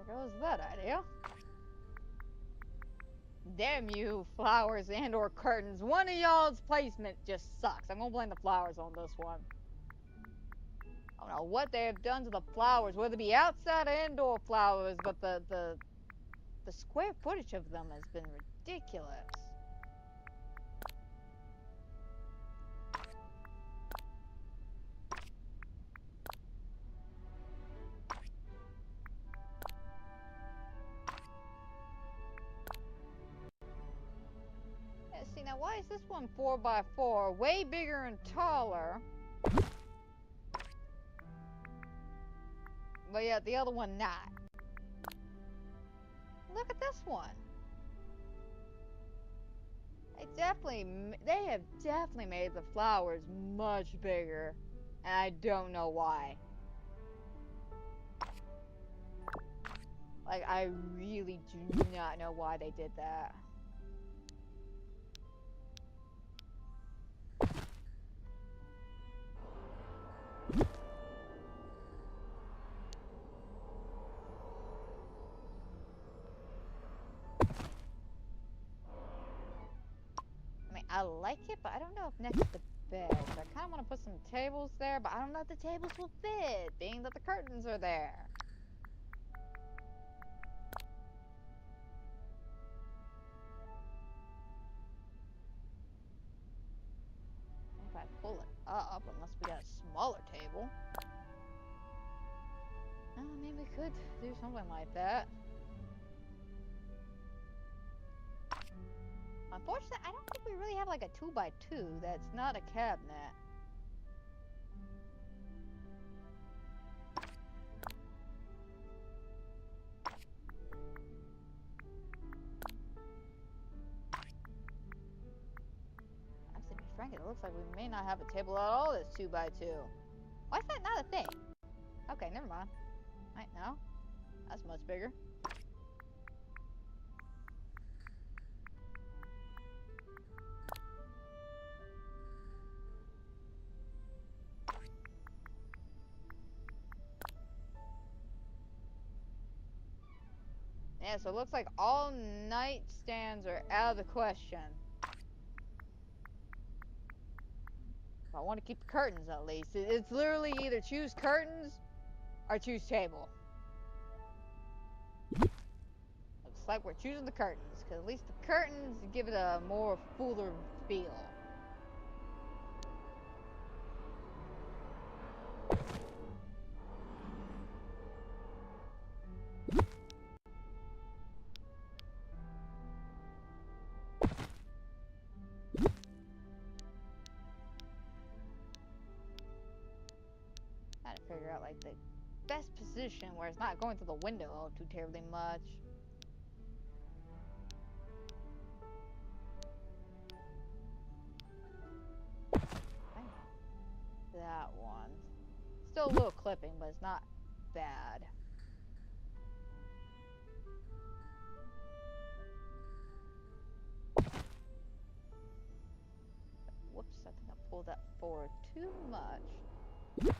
Goes that idea. Damn you, flowers and or curtains. One of y'all's placement just sucks. I'm gonna blame the flowers on this one. I don't know what they have done to the flowers, whether it be outside or indoor flowers, but the square footage of them has been ridiculous. See, now why is this one 4 by 4? Way bigger and taller. But yeah, the other one not. Look at this one. They have definitely made the flowers much bigger. And I don't know why. Like, I really do not know why they did that. I mean, I like it, but I don't know if next to the bed. So I kind of want to put some tables there, but I don't know if the tables will fit, being that the curtains are there. If I pull it up, unless we got a smaller table. I mean, we could do something like that. Unfortunately, I don't think we really have like a 2 by 2 that's not a cabinet. Actually, to be frank, it looks like we may not have a table at all that's 2 by 2. Why is that not a thing? Okay, never mind. Right, no. That's much bigger. Yeah, so it looks like all nightstands are out of the question. If I want to keep the curtains at least. It's literally either choose curtains or choose table. Looks like we're choosing the curtains, because at least the curtains give it a more fuller feel. Trying to figure out like the best position where it's not going to the window too terribly much. That one. Still a little clipping, but it's not bad. Whoops, I think I pulled that forward too much. There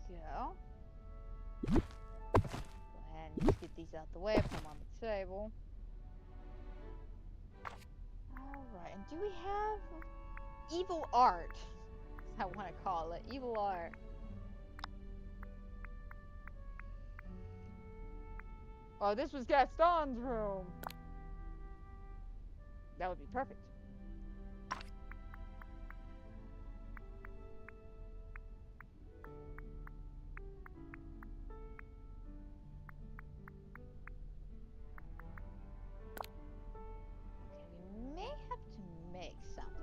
we go. Go ahead and just get these out the way, put them on the table. Alright, and do we have evil art? That's what I want to call it. Evil art. Oh, this was Gaston's room. That would be perfect.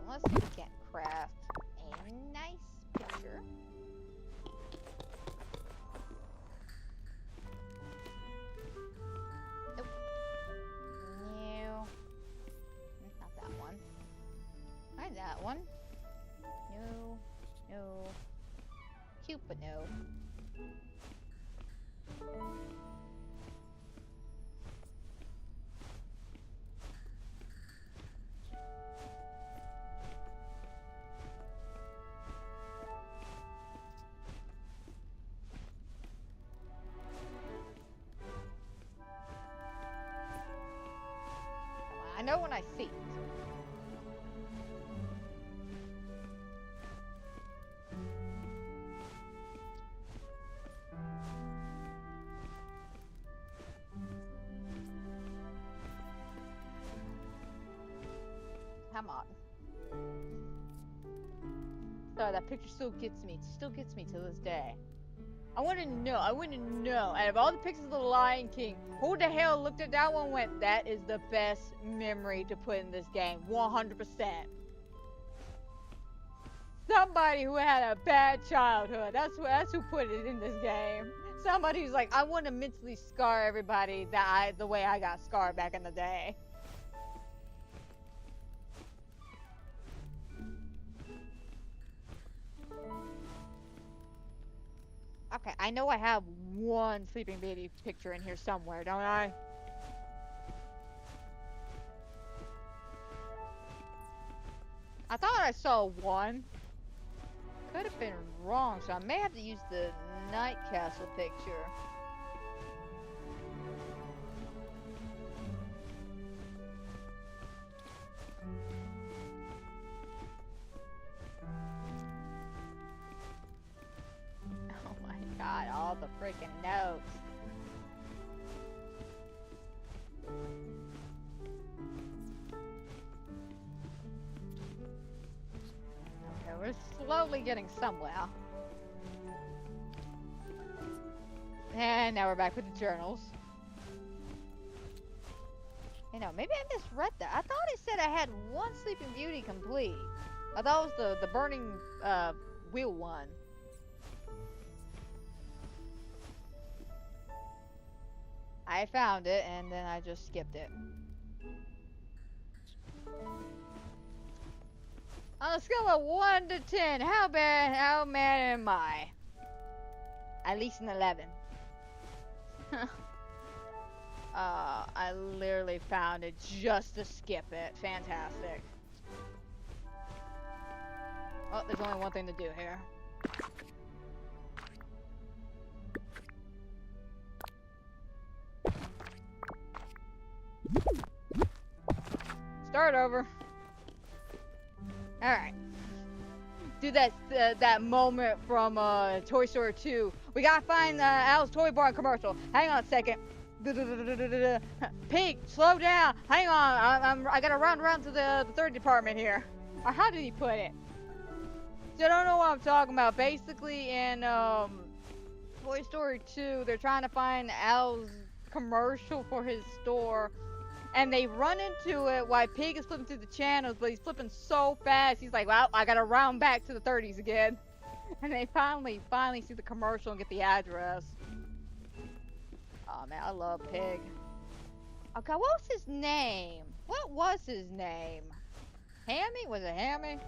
Unless we can craft a nice picture. Nope. No. Not that one. Try that one. No. No. Cute, but no. I know when I see it. Come on. Sorry, that picture still gets me. It still gets me to this day. I want to know, out of all the pictures of the Lion King, who the hell looked at that one and went, that is the best memory to put in this game, 100%. Somebody who had a bad childhood, that's who put it in this game. Somebody who's like, I want to mentally scar everybody the way I got scarred back in the day. Okay, I know I have one Sleeping Beauty picture in here somewhere, don't I? I thought I saw one. Could have been wrong, so I may have to use the Night Castle picture. God, all the freaking notes. Okay, we're slowly getting somewhere. And now we're back with the journals. You know, maybe I misread that. I thought it said I had one Sleeping Beauty complete. I thought it was the burning wheel one. I found it, and then I just skipped it. On a scale of 1 to 10, how mad am I? At least an 11. I literally found it just to skip it. Fantastic. Oh, there's only one thing to do here. Start over. Alright. Do that moment from Toy Story 2. We gotta find Al's Toy Barn commercial. Hang on a second. Pink, slow down. Hang on. I gotta run around to the third department here. Or how did he put it? So I don't know what I'm talking about. Basically in Toy Story 2, they're trying to find Al's commercial for his store, and they run into it while Pig is flipping through the channels, but he's flipping so fast, he's like, well, I gotta round back to the 30s again. And they finally see the commercial and get the address. Oh man, I love Pig. Okay, what was his name? What was his name? Hammy? Was it Hammy?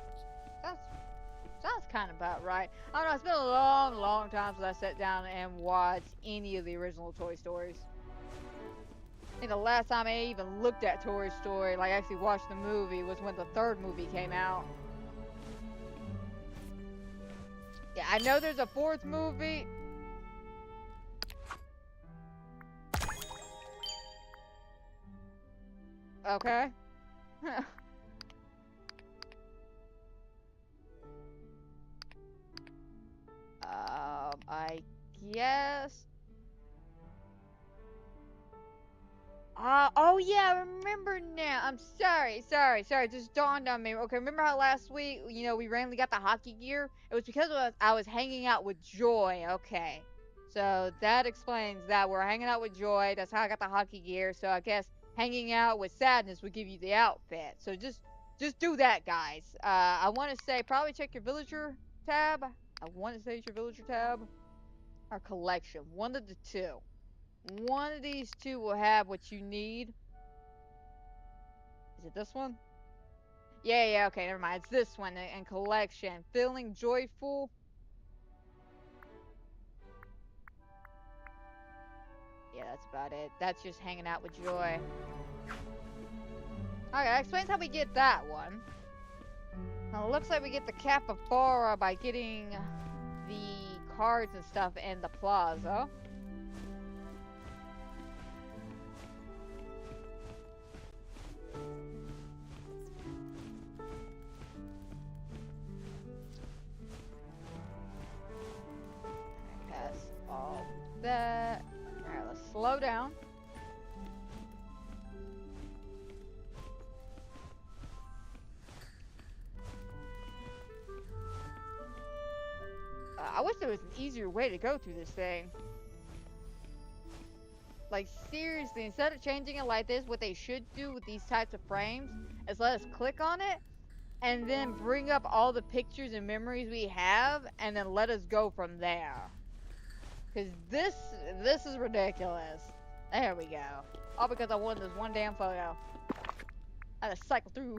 Sounds kind of about right. I don't know, it's been a long time since I sat down and watched any of the original Toy Stories. I think the last time I even looked at Toy Story, like actually watched the movie, was when the third movie came out. Yeah, I know there's a fourth movie. Okay. I guess. Oh yeah, I remember now. I'm sorry. It just dawned on me. Okay, remember how last week, you know, we randomly got the hockey gear? It was because I was hanging out with Joy. Okay. So that explains that. We're hanging out with Joy. That's how I got the hockey gear. So I guess hanging out with Sadness would give you the outfit. So just do that, guys. I want to say probably check your villager tab. I want to say it's your villager tab. Or collection. One of the two. One of these two will have what you need. Is it this one? Yeah, okay, never mind. It's this one in collection. Feeling joyful. Yeah, that's about it. That's just hanging out with Joy. Okay, that explains how we get that one. Now, it looks like we get the capybara by getting the cards and stuff in the plaza. Pass all that. Alright, let's slow down. I wish there was an easier way to go through this thing. Like, seriously, instead of changing it like this, what they should do with these types of frames is let us click on it and then bring up all the pictures and memories we have and then let us go from there. Because this is ridiculous. There we go. All because I wanted this one damn photo. I had to cycle through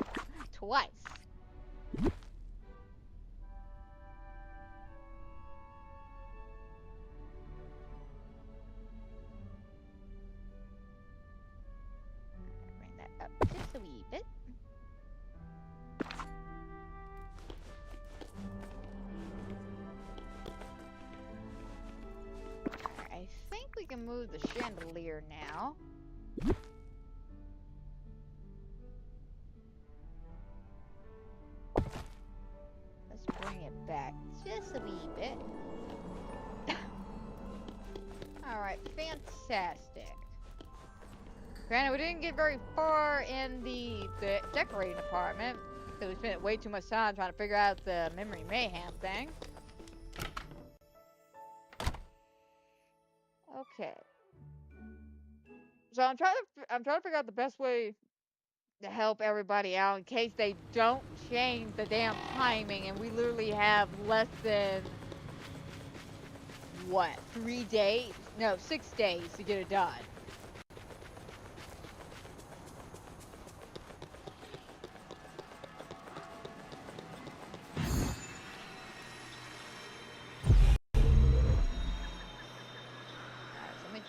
twice. Bring that up just a wee bit. I think we can move the chandelier now. Let's bring it back just a wee bit. Alright, fantastic. Granted, we didn't get very far in the decorating department because we spent way too much time trying to figure out the Memory Mayhem thing. Okay. So I'm trying to figure out the best way to help everybody out in case they don't change the damn timing and we literally have less than what, 3 days? No, 6 days to get it done.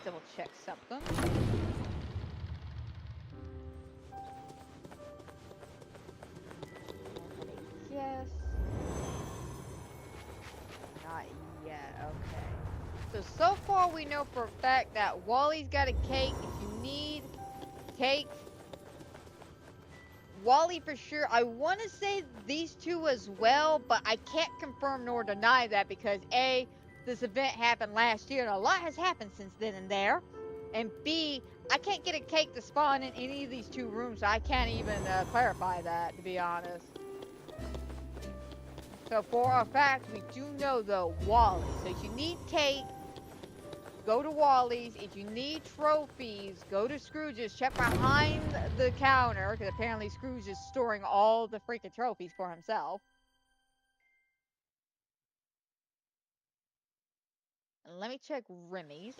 Double check something. Yes. Not yet. Okay. So far we know for a fact that Wally's got a cake. If you need cake, Wally for sure. I want to say these two as well, but I can't confirm nor deny that because A, this event happened last year, and a lot has happened since then and there. And B, I can't get a cake to spawn in any of these two rooms, so I can't even clarify that, to be honest. So for a fact, we do know, though, Wally. So if you need cake, go to Wally's. If you need trophies, go to Scrooge's. Check behind the counter, because apparently Scrooge is storing all the freaking trophies for himself. And let me check Remy's.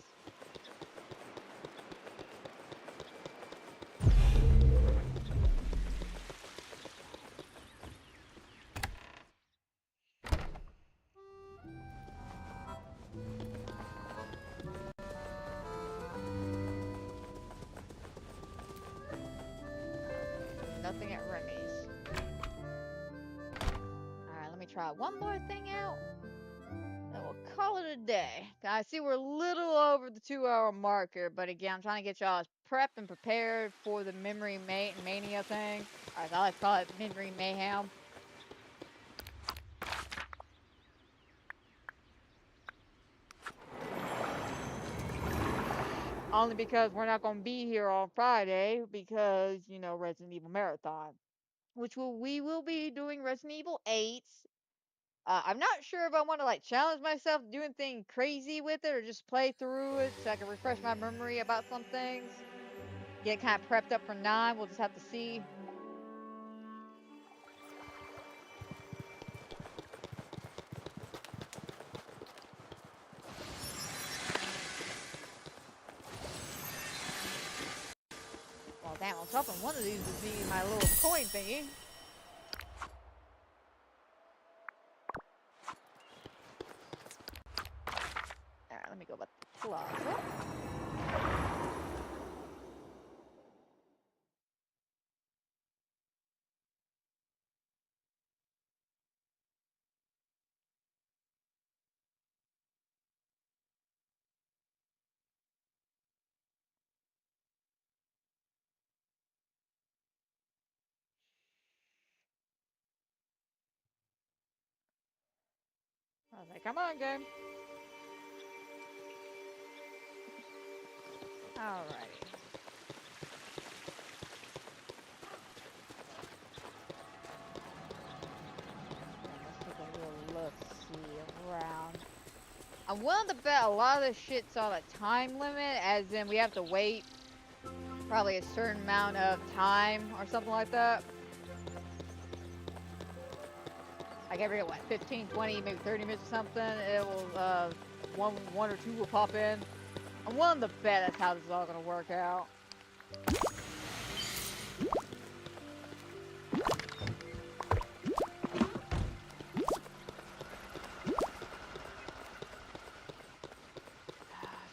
Nothing at Remy's. Alright, let me try one more thing out. Then we'll call it a day. I see we're a little over the 2-hour marker, but again, I'm trying to get y'all prepped and prepared for the Memory Mania thing. Alright, I like to call it Memory Mayhem. Only because we're not going to be here on Friday because, you know, Resident Evil Marathon. Which we will be doing Resident Evil 8. I'm not sure if I want to like challenge myself to do anything crazy with it or just play through it so I can refresh my memory about some things. Get kind of prepped up for 9. We'll just have to see. Well, damn, I was hoping one of these would be my little coin thingy. Alright, let me go back to the plaza. I was like, come on, game. Alrighty. Let's take a little look-see around. I'm willing to bet a lot of this shit's on a time limit, as in we have to wait probably a certain amount of time or something like that. Like every, what, 15, 20, maybe 30 minutes or something, it will, one or two will pop in. I'm willing to bet that's how this is all gonna work out.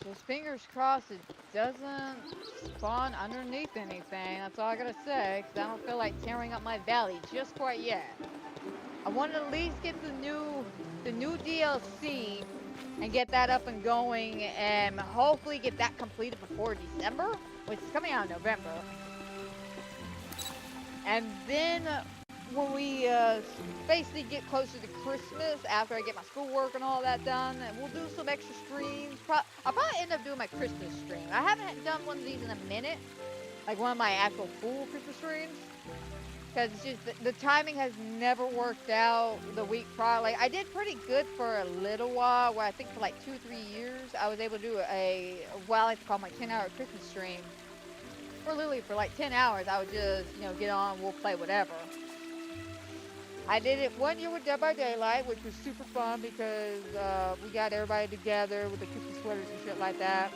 Just fingers crossed it doesn't spawn underneath anything. That's all I gotta say, because I don't feel like tearing up my valley just quite yet. I want to at least get the new DLC and get that up and going, and hopefully get that completed before December, which is coming out in November. And then when we basically get closer to Christmas, after I get my schoolwork and all that done, we'll do some extra streams. I'll probably end up doing my Christmas stream. I haven't done one of these in a minute, like one of my actual full Christmas streams. Because it's just, the timing has never worked out the week prior. Like, I did pretty good for a little while, where I think for like 2-3 years, I was able to do what I like to call my 10-hour Christmas stream. For literally, for like 10 hours, I would just, you know, get on, we'll play whatever. I did it 1 year with Dead by Daylight, which was super fun because we got everybody together with the Christmas sweaters and shit like that.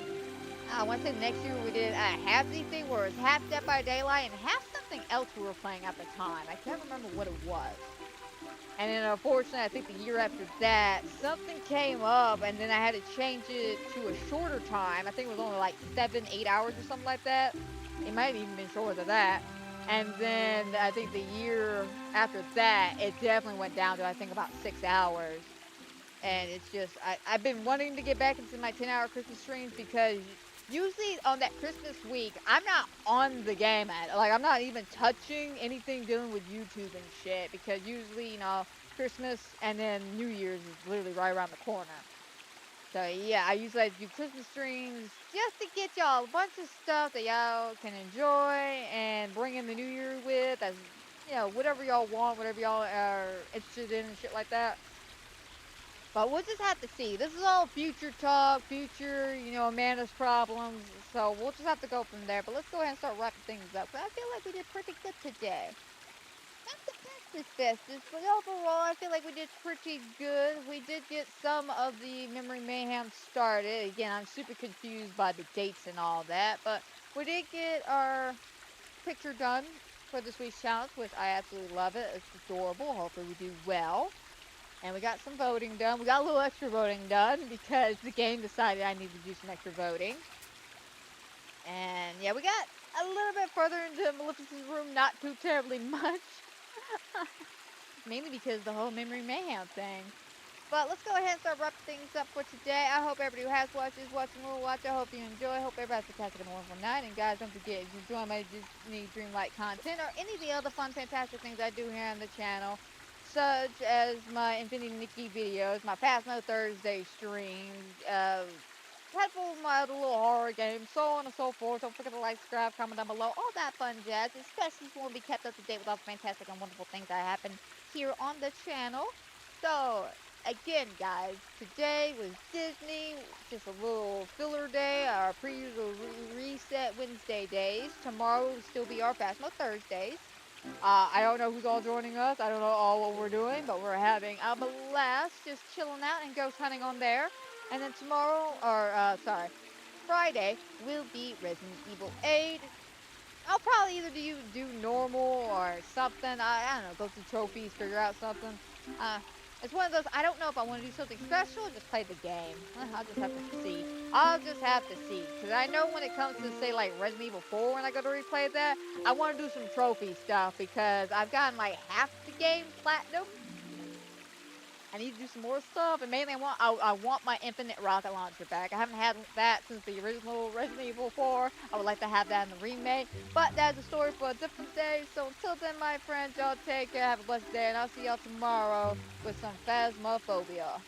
I want to say next year we did a half-Z thing where it was half Dead by Daylight and half something else we were playing at the time. I can't remember what it was. And then unfortunately, I think the year after that, something came up and then I had to change it to a shorter time. I think it was only like 7-8 hours or something like that. It might have even been shorter than that. And then I think the year after that, it definitely went down to I think about 6 hours. And it's just, I've been wanting to get back into my 10-hour Christmas streams because usually on that Christmas week, I'm not on the game like I'm not even touching anything dealing with YouTube and shit, because usually, you know, Christmas and then New Year's is literally right around the corner. So yeah, I usually like to do Christmas streams just to get y'all a bunch of stuff that y'all can enjoy and bring in the New Year with, as, you know, whatever y'all want, whatever y'all are interested in and shit like that. But we'll just have to see. This is all future talk, future, you know, Amanda's problems. So we'll just have to go from there. But let's go ahead and start wrapping things up. But I feel like we did pretty good today. Not the bestest, but overall I feel like we did pretty good. We did get some of the Memory Mayhem started. Again, I'm super confused by the dates and all that. But we did get our picture done for this week's challenge, which I absolutely love it. It's adorable. Hopefully we do well. And we got some voting done. We got a little extra voting done because the game decided I needed to do some extra voting. And yeah, we got a little bit further into Maleficent's room, not too terribly much. Mainly because the whole Memory Mayhem thing. But let's go ahead and start wrapping things up for today. I hope everybody who has watched is watching, will watch. I hope you enjoy. I hope everybody has a fantastic and wonderful night. And guys, don't forget, if you enjoy my Disney Dreamlight content or any of the other fun, fantastic things I do here on the channel, such as my Infinity Nikki videos, my Fast Mo Thursday streams, handful of my other little horror games, so on and so forth. Don't forget to like, subscribe, comment down below, all that fun jazz, especially if you want to be kept up to date with all the fantastic and wonderful things that happen here on the channel. So, again, guys, today was Disney, just a little filler day, our pre-usual reset Wednesday days. Tomorrow will still be our Fast Mo Thursdays. I don't know who's all joining us. I don't know all what we're doing, but we're having a blast just chilling out and ghost hunting on there. And then tomorrow, or Friday, will be Resident Evil 8. I'll probably either do normal or something. I don't know, go through trophies, figure out something. It's one of those, I don't know if I want to do something special or just play the game. I'll just have to see. I'll just have to see. Because I know when it comes to, say, like Resident Evil 4, when I go to replay that, I want to do some trophy stuff because I've gotten like half the game platinum. I need to do some more stuff, and mainly I want my infinite rocket launcher back. I haven't had that since the original Resident Evil 4. I would like to have that in the remake, but that's a story for a different day. So until then, my friends, y'all take care, have a blessed day, and I'll see y'all tomorrow with some Phasmophobia.